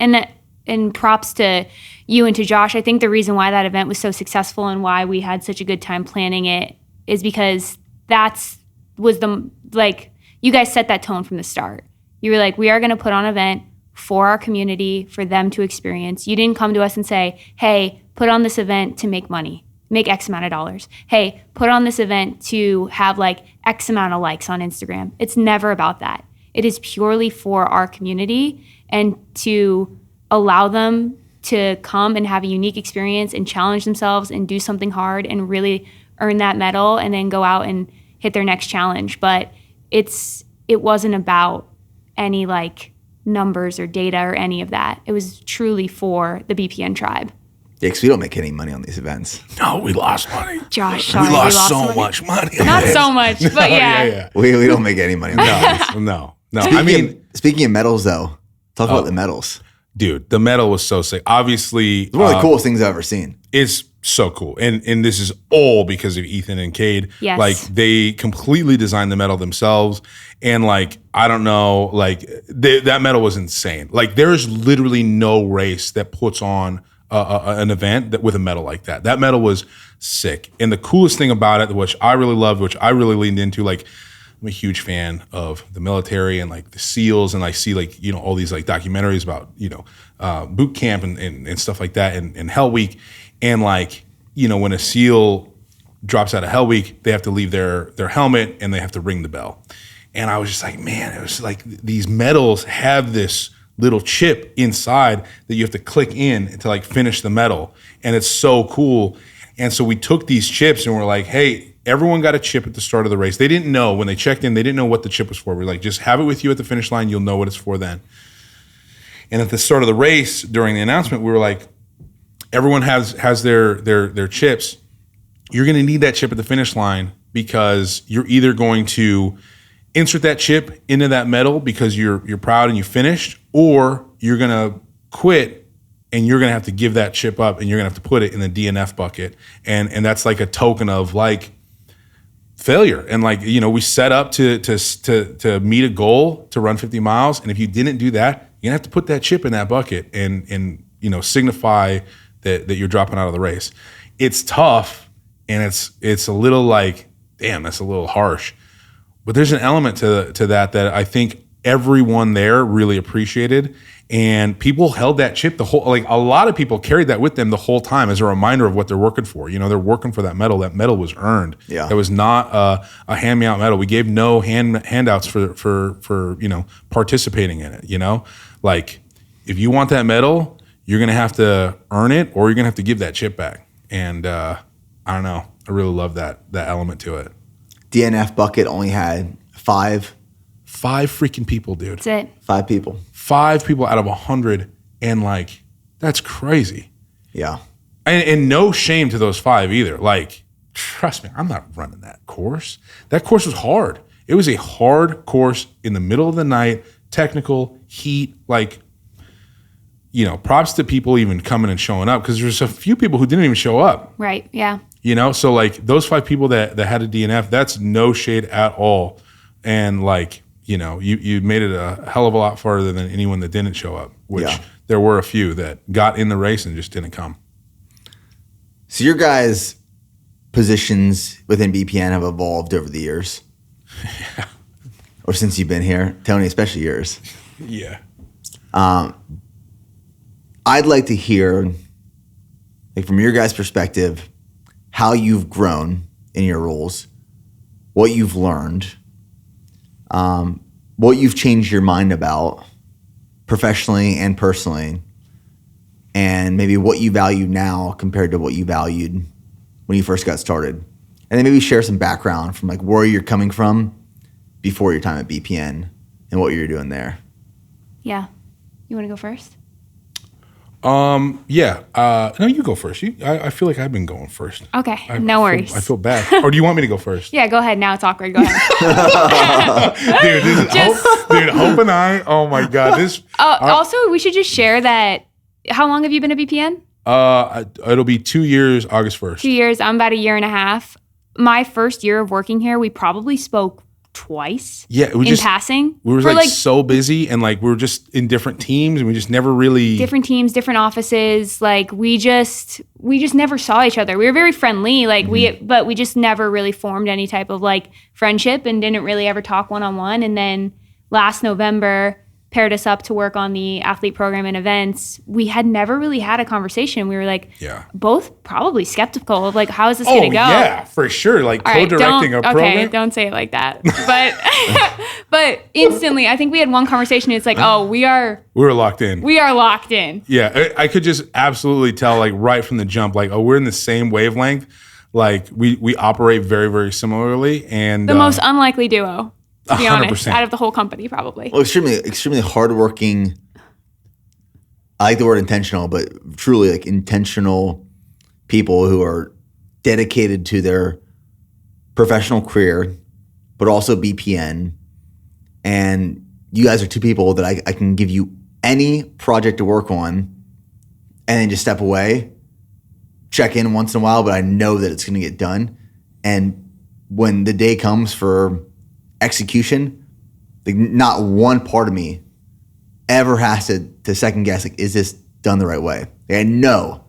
And props to you and to Josh. I think the reason why that event was so successful and why we had such a good time planning it is because you guys set that tone from the start. You were like, we are going to put on an event for our community, for them to experience. You didn't come to us and say, hey, put on this event to make money, make X amount of dollars. Hey, put on this event to have like X amount of likes on Instagram. It's never about that. It is purely for our community and to allow them to come and have a unique experience and challenge themselves and do something hard and really earn that medal and then go out and hit their next challenge. But it wasn't about any like numbers or data or any of that. It was truly for the BPN tribe. Yeah, because we don't make any money on these events. No, we lost money. Josh, sorry, we lost so much money. Not so much, but yeah. We don't make any money on these. No. Speaking of medals, though, talk about the medals. Dude, the medal was so sick. Obviously, it's one of the coolest things I've ever seen. It's so cool. And this is all because of Ethan and Cade. Yes. Like, they completely designed the medal themselves. And, like, I don't know, like, that medal was insane. Like, there is literally no race that puts on an event with a medal like that. That medal was sick. And the coolest thing about it, which I really loved, which I really leaned into, like, I'm a huge fan of the military and like the SEALs, and I see like, you know, all these like documentaries about, you know, boot camp and stuff like that and Hell Week. And like, you know, when a SEAL drops out of Hell Week, they have to leave their helmet and they have to ring the bell. And I was just like, man, it was like these medals have this little chip inside that you have to click in to like finish the medal. And it's so cool. And so we took these chips and we're like, hey, everyone got a chip at the start of the race. They didn't know when they checked in, they didn't know what the chip was for. We're like, just have it with you at the finish line. You'll know what it's for then. And at the start of the race, during the announcement, we were like, everyone has their chips. You're going to need that chip at the finish line because you're either going to insert that chip into that medal because you're proud and you finished, or you're going to quit and you're going to have to give that chip up and you're going to have to put it in the DNF bucket. And that's like a token of like failure. And like, you know, we set up to meet a goal to run 50 miles. And if you didn't do that, you're gonna have to put that chip in that bucket and you know, signify that you're dropping out of the race. It's tough and it's a little like, damn, that's a little harsh. But there's an element to that I think everyone there really appreciated. And people held that chip the whole, like a lot of people carried that with them the whole time as a reminder of what they're working for. You know, they're working for that medal. That medal was earned. Yeah. It was not a hand-me-out medal. We gave no handouts for you know, participating in it, you know? Like, if you want that medal, you're going to have to earn it or you're going to have to give that chip back. And I don't know. I really love that element to it. DNF bucket only had five freaking people, dude. That's it. 5 people. 5 people out of 100, and like that's crazy. Yeah. And no shame to those 5 either. Like, trust me, I'm not running that course. That course was hard. It was a hard course in the middle of the night, technical, heat, like, you know, props to people even coming and showing up because there's a few people who didn't even show up. Right, yeah. You know, so like those 5 people that had a DNF, that's no shade at all. And like, you know, you made it a hell of a lot farther than anyone that didn't show up, which there were a few that got in the race and just didn't come. So your guys' positions within BPN have evolved over the years. Yeah. Or since you've been here, Tony, especially yours. Yeah. I'd like to hear, like from your guys' perspective, how you've grown in your roles, what you've learned, what you've changed your mind about professionally and personally, and maybe what you value now compared to what you valued when you first got started. And then maybe share some background from like where you're coming from before your time at BPN and what you're doing there. Yeah. You want to go first? Yeah. No, you go first. I feel like I've been going first. Okay. No worries. I feel bad. Or do you want me to go first? Yeah, go ahead. Now it's awkward. Go ahead. Dude, Hope and I, oh my God. Also, we should just share that. How long have you been at BPN? It'll be 2 years, August 1st. 2 years. I'm about a year and a half. My first year of working here, we probably spoke twice. Yeah, in passing. We were like so busy, and like we were just in different teams, and we just never really different teams, different offices. Like we just never saw each other. We were very friendly, like but we just never really formed any type of like friendship, and didn't really ever talk one-on-one. And then last November paired us up to work on the athlete program and events. We had never really had a conversation. We were like, both probably skeptical of like, how is this going to go? Yeah, for sure. Like co-directing a program. Okay, don't say it like that. But instantly, I think we had one conversation. It's like, we were locked in. We are locked in. Yeah, I could just absolutely tell like right from the jump, like, we're in the same wavelength. Like we operate very, very similarly. And the most unlikely duo. To be 100%. honest, out of the whole company, probably. Well, extremely hardworking. I like the word intentional, but truly like intentional people who are dedicated to their professional career, but also BPN. And you guys are 2 people that I can give you any project to work on and then just step away, check in once in a while, but I know that it's going to get done. And when the day comes for execution, like not one part of me ever has to second guess, like, is this done the right way? Like, I know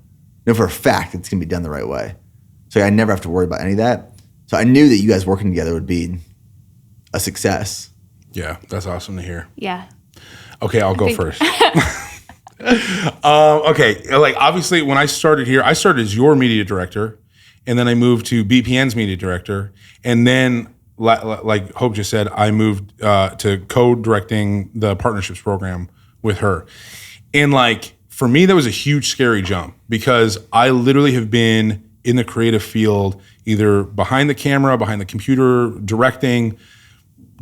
for a fact it's gonna be done the right way. So I never have to worry about any of that. So I knew that you guys working together would be a success. Yeah, that's awesome to hear. Yeah. Okay, I'll go first. Okay, like obviously when I started here, I started as your media director, and then I moved to BPN's media director, and then like Hope just said, I moved to co-directing the partnerships program with her. And like, for me, that was a huge, scary jump because I literally have been in the creative field, either behind the camera, behind the computer, directing,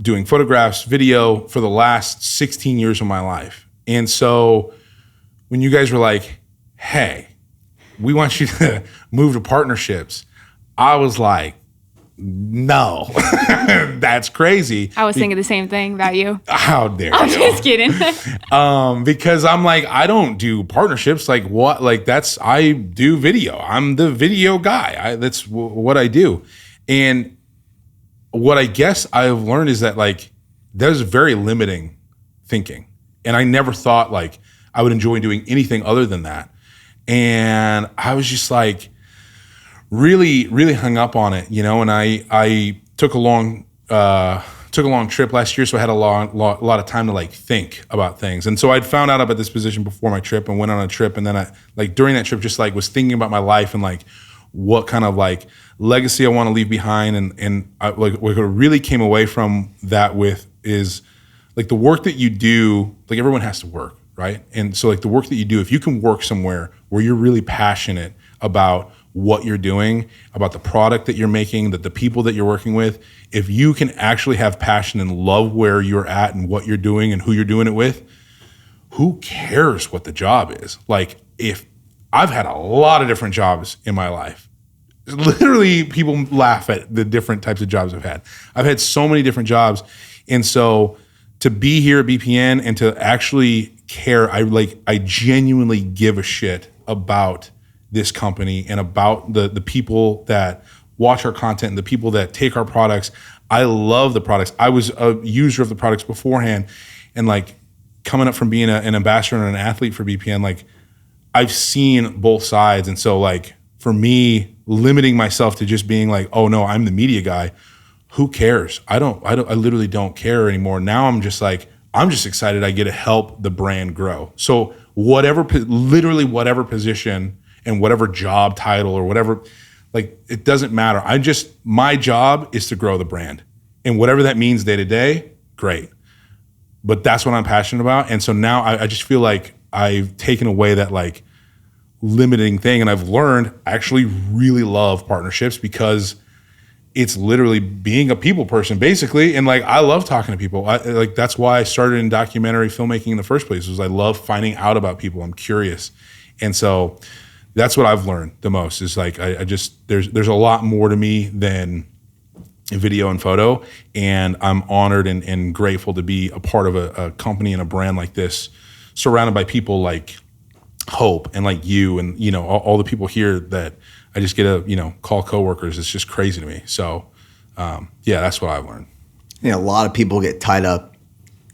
doing photographs, video for the last 16 years of my life. And so when you guys were like, hey, we want you to move to partnerships, I was like, no, that's crazy. I was thinking the same thing about you. How dare you? I'm just kidding. Because I'm like, I don't do partnerships. Like what? Like I do video. I'm the video guy. That's what I do. And what I guess I've learned is that like, there's very limiting thinking. And I never thought like I would enjoy doing anything other than that. And I was just like, really, really hung up on it, and I took a long trip last year, so I had a lot of time to like think about things. And so I'd found out about this position before my trip and went on a trip, and then I like during that trip just like was thinking about my life and like what kind of like legacy I want to leave behind, and I, like what really came away from that with is like the work that you do. Like everyone has to work, right? And so like the work that you do, if you can work somewhere where you're really passionate about what you're doing, about the product that you're making, that the people that you're working with, if you can actually have passion and love where you're at and what you're doing and who you're doing it with, who cares what the job is? Like if I've had a lot of different jobs in my life, literally people laugh at the different types of jobs I've had. I've had so many different jobs. And so to be here at BPN and to actually care, I genuinely give a shit about this company and about the people that watch our content and the people that take our products. I love the products. I was a user of the products beforehand, and like coming up from being an ambassador and an athlete for BPN, like I've seen both sides. And so like for me, limiting myself to just being like, oh no, I'm the media guy, who cares? I literally don't care anymore. Now I'm just excited I get to help the brand grow. So literally whatever position and whatever job title or whatever, like it doesn't matter. My job is to grow the brand, and whatever that means day to day, great. But that's what I'm passionate about. And so now I just feel like I've taken away that like limiting thing, and I've learned I actually really love partnerships because it's literally being a people person basically. And like, I love talking to people. That's why I started in documentary filmmaking in the first place, was I love finding out about people. I'm curious. And so that's what I've learned the most is like, there's a lot more to me than video and photo. And I'm honored and grateful to be a part of a company and a brand like this, surrounded by people like Hope and like you and, all the people here that I just get to, call coworkers. It's just crazy to me. So, that's what I've learned. A lot of people get tied up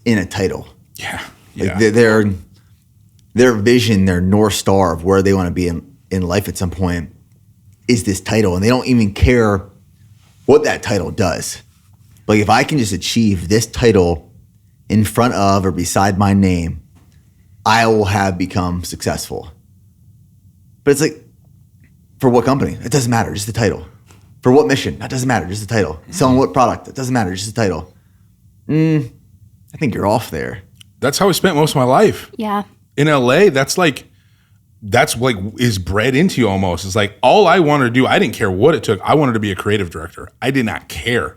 in a title. Yeah. Like their vision, their North Star of where they want to be in life at some point is this title, and they don't even care what that title does. Like if I can just achieve this title in front of or beside my name, I will have become successful. But it's like, for what company? It doesn't matter, just the title. For what mission? That doesn't matter, just the title. Selling what product? It doesn't matter, just the title. I think you're off there. That's how I spent most of my life. Yeah. In LA, that's like is bred into you almost. It's like all I wanted to do, I didn't care what it took. I wanted to be a creative director. I did not care.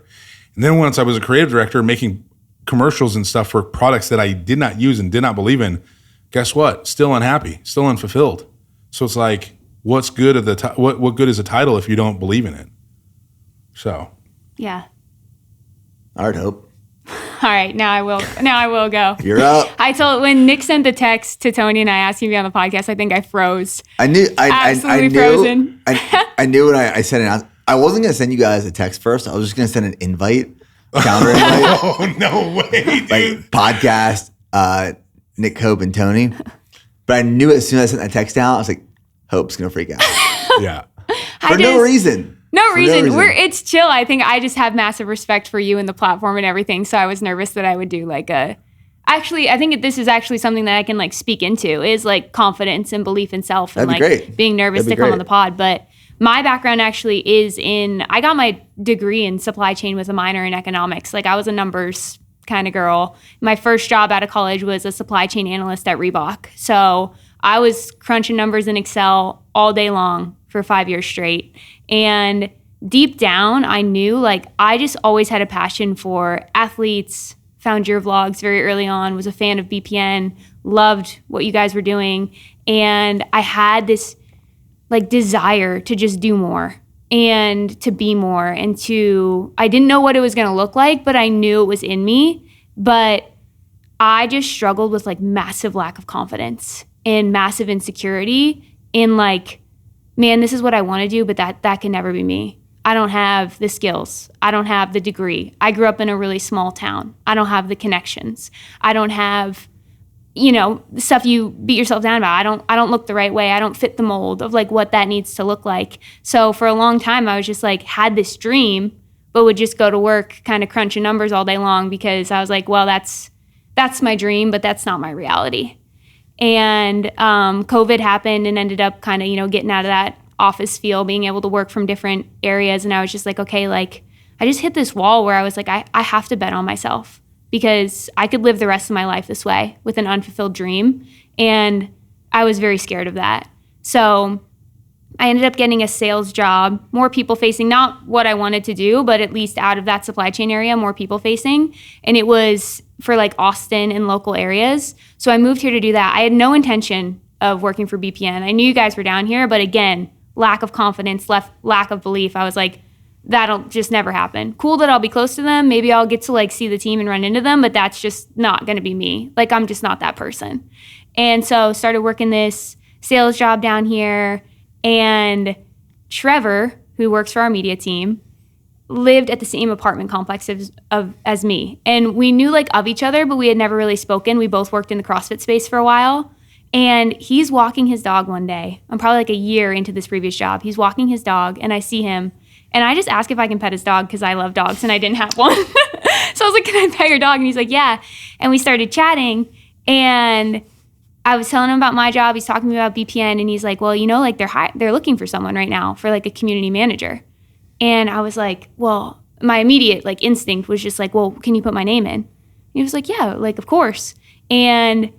And then once I was a creative director making commercials and stuff for products that I did not use and did not believe in, guess what? Still unhappy, still unfulfilled. So it's like, what's good of what good is a title if you don't believe in it? So. Yeah. All right, Hope. All right, now I will go. You're up. When Nick sent the text to Tony and I asking me on the podcast, I think I froze. I knew. Absolutely frozen. I knew when I sent it out. I wasn't going to send you guys a text first. I was just going to send an invite, counter invite. Oh, no way, dude. Like podcast, Nick, Hope, and Tony. But I knew as soon as I sent that text out, I was like, Hope's going to freak out. Yeah. For no reason. No reason. It's chill. I think I just have massive respect for you and the platform and everything. So I was nervous that I would do actually, I think this is actually something that I can like speak into is like confidence and belief in self and like being nervous to come on the pod. But my background actually is I got my degree in supply chain with a minor in economics. Like I was a numbers kind of girl. My first job out of college was a supply chain analyst at Reebok. So I was crunching numbers in Excel all day long for 5 years straight. And deep down, I knew like I just always had a passion for athletes, found your vlogs very early on, was a fan of BPN, loved what you guys were doing. And I had this like desire to just do more and to be more and I didn't know what it was going to look like, but I knew it was in me. But I just struggled with like massive lack of confidence and massive insecurity in like, man, this is what I want to do, but that can never be me. I don't have the skills. I don't have the degree. I grew up in a really small town. I don't have the connections. I don't have, the stuff you beat yourself down about. I don't look the right way. I don't fit the mold of like what that needs to look like. So for a long time, I was just like, had this dream, but would just go to work kind of crunching numbers all day long because I was like, well, that's my dream, but that's not my reality. And COVID happened and ended up kind of, getting out of that office feel, being able to work from different areas. And I was just like, okay, like I just hit this wall where I was like, I have to bet on myself because I could live the rest of my life this way with an unfulfilled dream. And I was very scared of that. So I ended up getting a sales job, more people facing, not what I wanted to do, but at least out of that supply chain area, more people facing. And it was for like Austin and local areas. So I moved here to do that. I had no intention of working for BPN. I knew you guys were down here, but again, lack of confidence, lack of belief. I was like, that'll just never happen. Cool that I'll be close to them. Maybe I'll get to like see the team and run into them, but that's just not going to be me. Like I'm just not that person. And so started working this sales job down here. And Trevor, who works for our media team, lived at the same apartment complex as me. And we knew like of each other, but we had never really spoken. We both worked in the CrossFit space for a while. And he's walking his dog one day. I'm probably like a year into this previous job. He's walking his dog and I see him and I just ask if I can pet his dog because I love dogs and I didn't have one. So I was like, can I pet your dog? And he's like, yeah. And we started chatting and I was telling him about my job. He's talking to me about BPN and he's like, well, like they're looking for someone right now for like a community manager. And I was like, well, my immediate like instinct was just like, well, can you put my name in? And he was like, yeah, like of course. And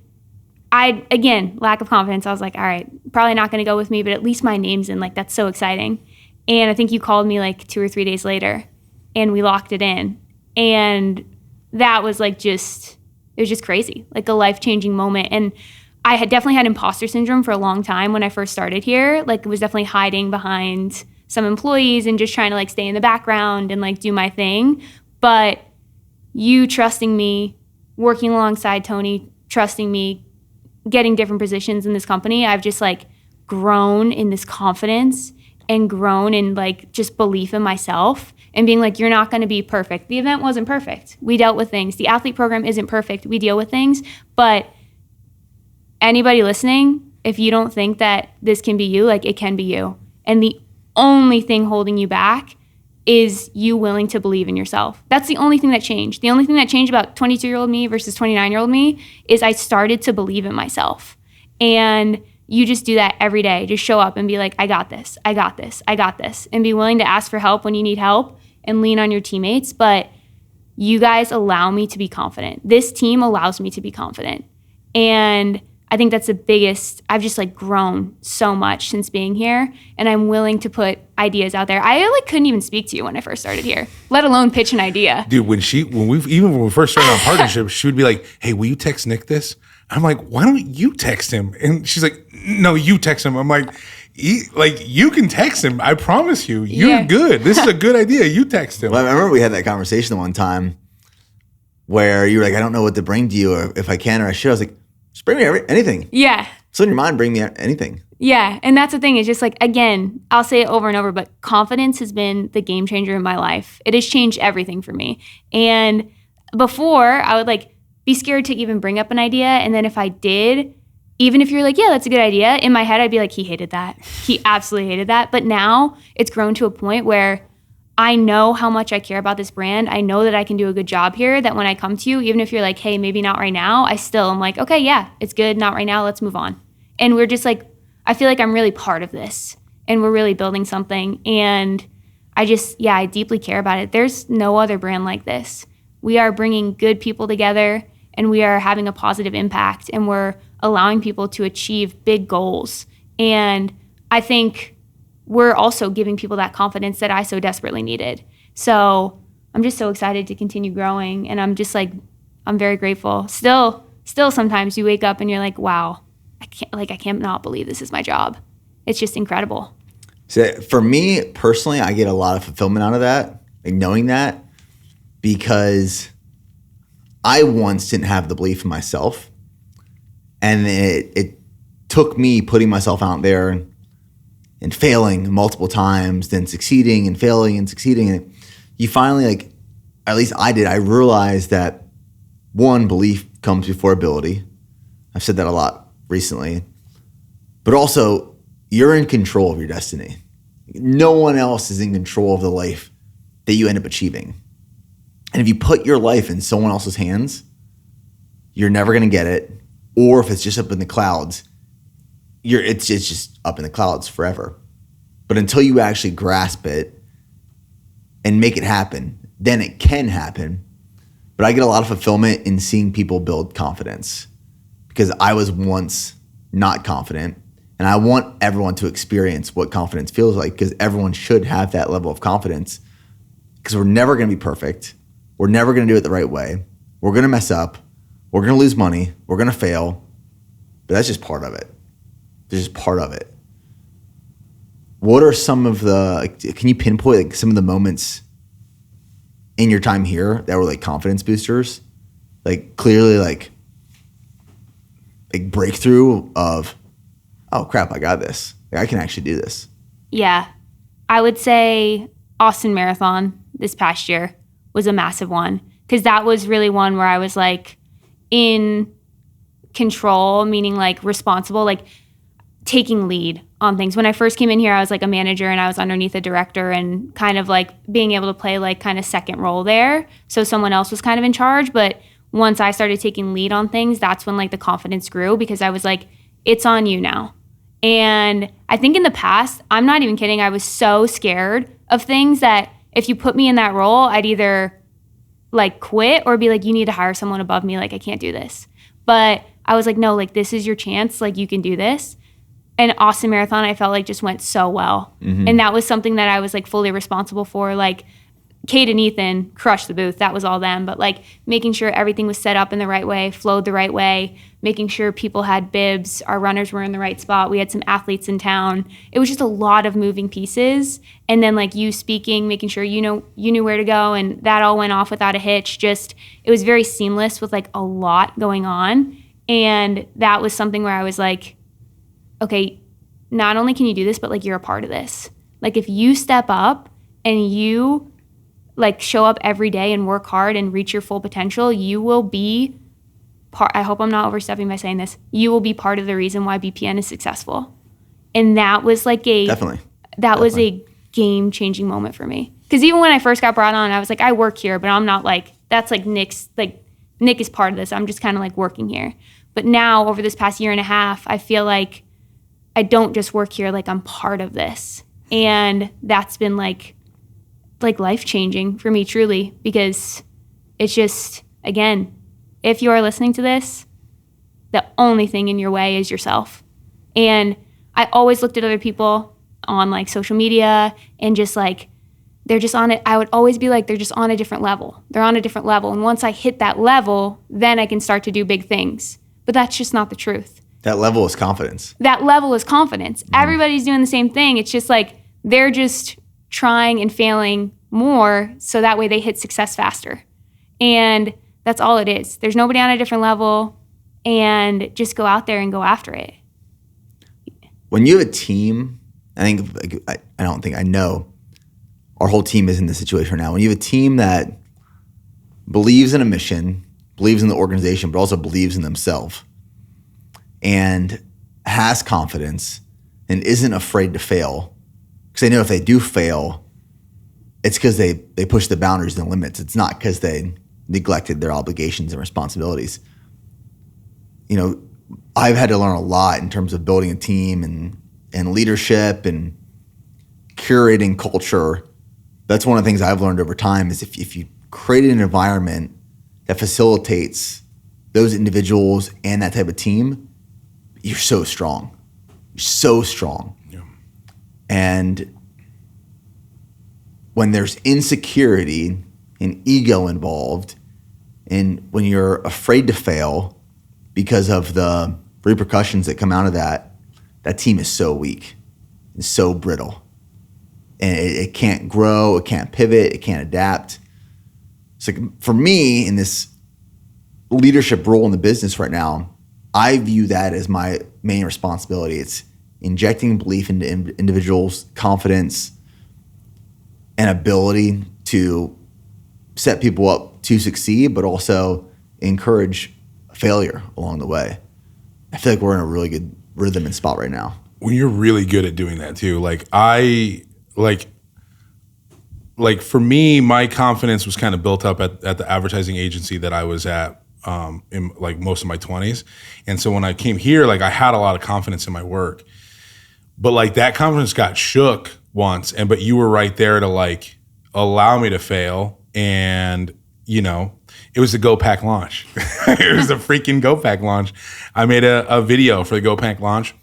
again, lack of confidence. I was like, all right, probably not going to go with me, but at least my name's in. Like, that's so exciting. And I think you called me like 2 or 3 days later and we locked it in. And that was like it was just crazy, like a life-changing moment. And I had definitely had imposter syndrome for a long time when I first started here. Like, it was definitely hiding behind some employees and just trying to like stay in the background and like do my thing. But you trusting me, working alongside Tony, trusting me, getting different positions in this company, I've just like grown in this confidence and grown in like just belief in myself and being like, you're not going to be perfect. The event wasn't perfect. We dealt with things. The athlete program isn't perfect. We deal with things. But anybody listening, if you don't think that this can be you, like it can be you. And the only thing holding you back is you willing to believe in yourself. That's the only thing that changed. The only thing that changed about 22-year-old me versus 29-year-old me is I started to believe in myself. And you just do that every day. Just show up and be like, I got this, I got this, I got this. And be willing to ask for help when you need help and lean on your teammates. But you guys allow me to be confident. This team allows me to be confident. And I think that's the biggest. I've just like grown so much since being here, and I'm willing to put ideas out there. I like couldn't even speak to you when I first started here, let alone pitch an idea. Dude, when we first started our partnership, she would be like, "Hey, will you text Nick this?" I'm like, "Why don't you text him?" And she's like, "No, you text him." I'm like, you can text him. I promise you, you're good. This is a good idea. You text him. Well, I remember we had that conversation one time where you were like, "I don't know what to bring to you, or if I can or I should." I was like, just bring me anything. Yeah. What's on your mind, bring me anything. Yeah. And that's the thing. It's just like, again, I'll say it over and over, but confidence has been the game changer in my life. It has changed everything for me. And before, I would like be scared to even bring up an idea. And then if I did, even if you're like, yeah, that's a good idea, in my head, I'd be like, he hated that. He absolutely hated that. But now it's grown to a point where I know how much I care about this brand. I know that I can do a good job here, that when I come to you, even if you're like, hey, maybe not right now, I still am like, okay, yeah, it's good. Not right now. Let's move on. And we're just like, I feel like I'm really part of this and we're really building something. And I deeply care about it. There's no other brand like this. We are bringing good people together and we are having a positive impact and we're allowing people to achieve big goals. And I think we're also giving people that confidence that I so desperately needed. So I'm just so excited to continue growing, and I'm just like, I'm very grateful. Still sometimes you wake up and you're like, wow, I can't not believe this is my job. It's just incredible. So for me personally, I get a lot of fulfillment out of that, like knowing that, because I once didn't have the belief in myself, and it took me putting myself out there and failing multiple times, then succeeding and failing and succeeding. And you finally, like, at least I did, I realized that one, belief comes before ability. I've said that a lot recently. But also, you're in control of your destiny. No one else is in control of the life that you end up achieving. And if you put your life in someone else's hands, you're never going to get it. Or if it's just up in the clouds, it's just up in the clouds forever. But until you actually grasp it and make it happen, then it can happen. But I get a lot of fulfillment in seeing people build confidence, because I was once not confident, and I want everyone to experience what confidence feels like, because everyone should have that level of confidence, because we're never going to be perfect. We're never going to do it the right way. We're going to mess up. We're going to lose money. We're going to fail. But that's just part of it. It's just part of it. What are some of can you pinpoint like some of the moments in your time here that were like confidence boosters? Like clearly like breakthrough of, oh crap, I got this. Like, I can actually do this. Yeah. I would say Austin Marathon this past year was a massive one, because that was really one where I was like in control, meaning like responsible, like taking lead on things. When I first came in here, I was like a manager and I was underneath a director, and kind of like being able to play like kind of second role there. So someone else was kind of in charge. But once I started taking lead on things, that's when like the confidence grew, because I was like, it's on you now. And I think in the past, I'm not even kidding, I was so scared of things that if you put me in that role, I'd either like quit or be like, you need to hire someone above me. Like, I can't do this. But I was like, no, like this is your chance. Like you can do this. And Austin Marathon, I felt like just went so well. Mm-hmm. And that was something that I was like fully responsible for. Like Kate and Ethan crushed the booth. That was all them. But like making sure everything was set up in the right way, flowed the right way, making sure people had bibs, our runners were in the right spot. We had some athletes in town. It was just a lot of moving pieces. And then like you speaking, making sure you knew where to go, and that all went off without a hitch. Just, it was very seamless with like a lot going on. And that was something where I was like, okay, not only can you do this, but like you're a part of this. Like if you step up and you like show up every day and work hard and reach your full potential, you will be part. I hope I'm not overstepping by saying this. You will be part of the reason why BPN is successful. And that was like was a game-changing moment for me. Because even when I first got brought on, I was like, I work here, but I'm not like, that's like Nick's, like Nick is part of this. I'm just kind of like working here. But now over this past year and a half, I feel like I don't just work here, like I'm part of this. And that's been like life-changing for me, truly, because it's just, again, if you are listening to this, the only thing in your way is yourself. And I always looked at other people on like social media and just like, they're just on it. I would always be like, they're just on a different level. They're on a different level. And once I hit that level, then I can start to do big things. But that's just not the truth. That level is confidence. That level is confidence. Everybody's doing the same thing. It's just like they're just trying and failing more so that way they hit success faster. And that's all it is. There's nobody on a different level, and just go out there and go after it. When you have a team, I know our whole team is in this situation right now. When you have a team that believes in a mission, believes in the organization, but also believes in themselves, and has confidence and isn't afraid to fail, because they know if they do fail, it's because they push the boundaries and the limits. It's not because they neglected their obligations and responsibilities. You know, I've had to learn a lot in terms of building a team and leadership and curating culture. That's one of the things I've learned over time is if you create an environment that facilitates those individuals and that type of team, you're so strong. You're so strong. Yeah. And when there's insecurity and ego involved, and when you're afraid to fail because of the repercussions that come out of that, that team is so weak and so brittle. And it can't grow, it can't pivot, it can't adapt. So for me, in this leadership role in the business right now, I view that as my main responsibility. It's injecting belief into individuals' confidence and ability to set people up to succeed, but also encourage failure along the way. I feel like we're in a really good rhythm and spot right now. When you're really good at doing that too, like for me, my confidence was kind of built up at the advertising agency that I was at in like most of my 20s. And so when I came here, like I had a lot of confidence in my work, but like that confidence got shook once. But you were right there to like allow me to fail. And, you know, it was the Go Pack launch. It was a freaking Go Pack launch. I made a video for the Go Pack launch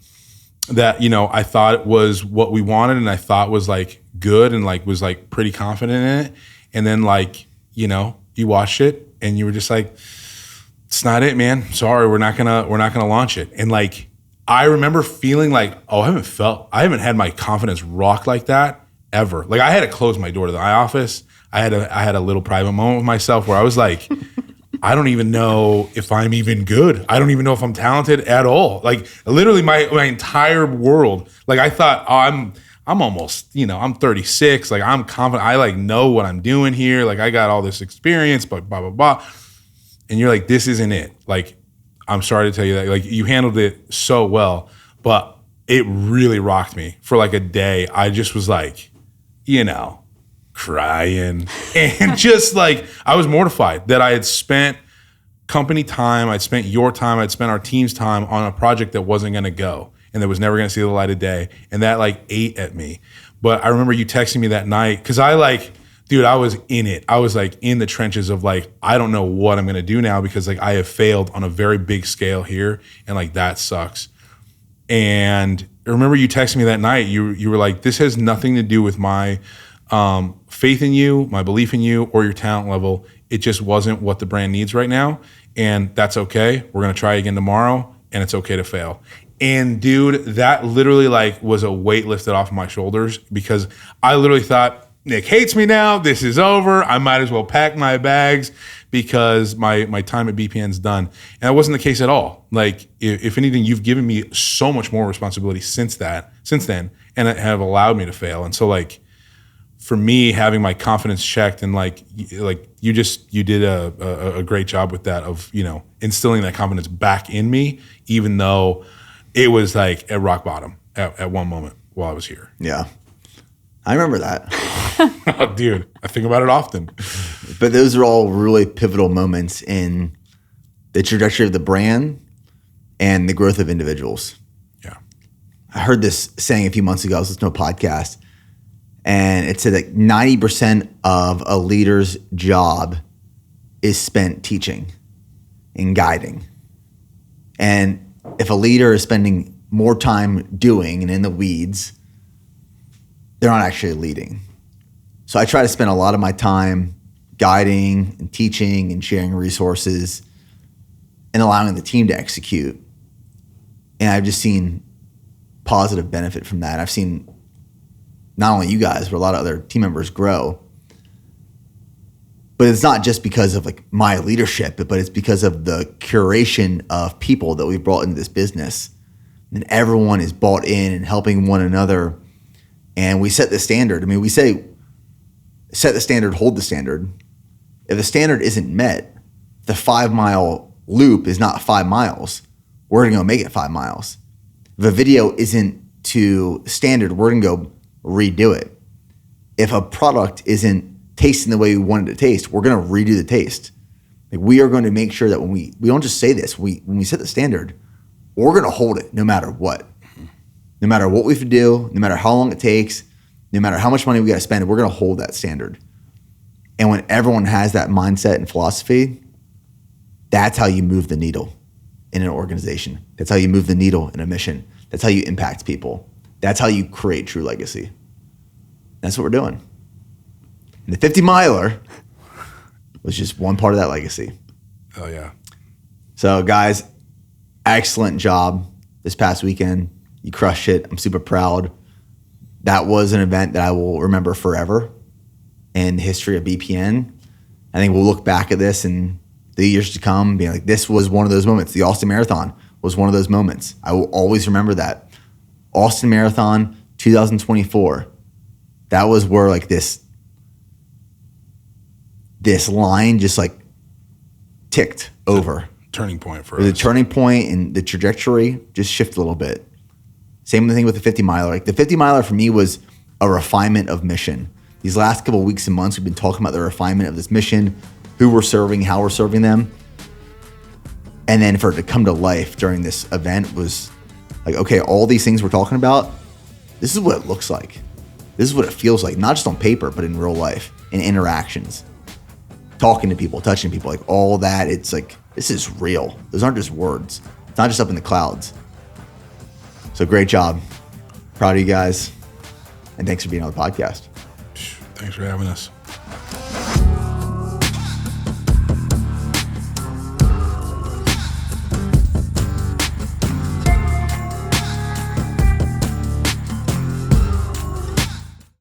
that, you know, I thought was what we wanted and I thought was like good and like was like pretty confident in it. And then like, you know, you watched it and you were just like, it's not it, man. Sorry, we're not gonna launch it. And like I remember feeling like, oh, I haven't had my confidence rocked like that ever. Like I had to close my door to the office. I had a little private moment with myself where I was like, I don't even know if I'm even good. I don't even know if I'm talented at all. Like literally my entire world. Like I thought, oh, I'm almost, you know, I'm 36. Like I'm confident. I like know what I'm doing here. Like I got all this experience, but blah, blah, blah. And you're like, this isn't it. Like, I'm sorry to tell you that. Like you handled it so well, but it really rocked me for like a day. I just was like, you know, crying and just like I was mortified that I had spent company time, I'd spent your time, I'd spent our team's time on a project that wasn't going to go and that was never going to see the light of day, and that like ate at me. But I remember you texting me that night because I like, dude, I was in it. I was like in the trenches of like, I don't know what I'm going to do now because like I have failed on a very big scale here and like that sucks. And I remember you texting me that night. You were like, this has nothing to do with my faith in you, my belief in you, or your talent level. It just wasn't what the brand needs right now. And that's okay. We're going to try again tomorrow and it's okay to fail. And dude, that literally like was a weight lifted off of my shoulders because I literally thought, Nick hates me now. This is over. I might as well pack my bags because my time at BPN's done. And that wasn't the case at all. Like if anything, you've given me so much more responsibility since then, and it have allowed me to fail. And so like, for me, having my confidence checked and like you did a great job with that of, you know, instilling that confidence back in me, even though it was like at rock bottom at one moment while I was here. Yeah. I remember that. Oh, dude, I think about it often. But those are all really pivotal moments in the trajectory of the brand and the growth of individuals. Yeah. I heard this saying a few months ago. I was listening to a podcast. And it said that 90% of a leader's job is spent teaching and guiding. And if a leader is spending more time doing and in the weeds, they're not actually leading. So I try to spend a lot of my time guiding and teaching and sharing resources and allowing the team to execute. And I've just seen positive benefit from that. I've seen not only you guys, but a lot of other team members grow. But it's not just because of like my leadership, but it's because of the curation of people that we've brought into this business. And everyone is bought in and helping one another. And we set the standard. I mean, we say, set the standard, hold the standard. If the standard isn't met, the 5 mile loop is not 5 miles. We're going to go make it 5 miles. If a video isn't to standard, we're going to go redo it. If a product isn't tasting the way we want it to taste, we're going to redo the taste. Like we are going to make sure that when we don't just say this, when we set the standard, we're going to hold it no matter what. No matter what we have to do, no matter how long it takes, no matter how much money we got to spend, we're going to hold that standard. And when everyone has that mindset and philosophy, that's how you move the needle in an organization. That's how you move the needle in a mission. That's how you impact people. That's how you create true legacy. That's what we're doing. And the 50 miler was just one part of that legacy. Oh, yeah. So, guys, excellent job this past weekend. You crushed it. I'm super proud. That was an event that I will remember forever in the history of BPN. I think we'll look back at this in the years to come, being like, this was one of those moments. The Austin Marathon was one of those moments. I will always remember that. Austin Marathon 2024. That was where like this line just like ticked over. Turning point for us. The us. turning point and the trajectory just shifted a little bit. Same thing with the 50 miler. Like the 50 miler for me was a refinement of mission. These last couple of weeks and months, we've been talking about the refinement of this mission, who we're serving, how we're serving them. And then for it to come to life during this event was like, okay, all these things we're talking about, this is what it looks like. This is what it feels like, not just on paper, but in real life, in interactions, talking to people, touching people, like all that. It's like, this is real. Those aren't just words. It's not just up in the clouds. So great job. Proud of you guys. And thanks for being on the podcast. Thanks for having us.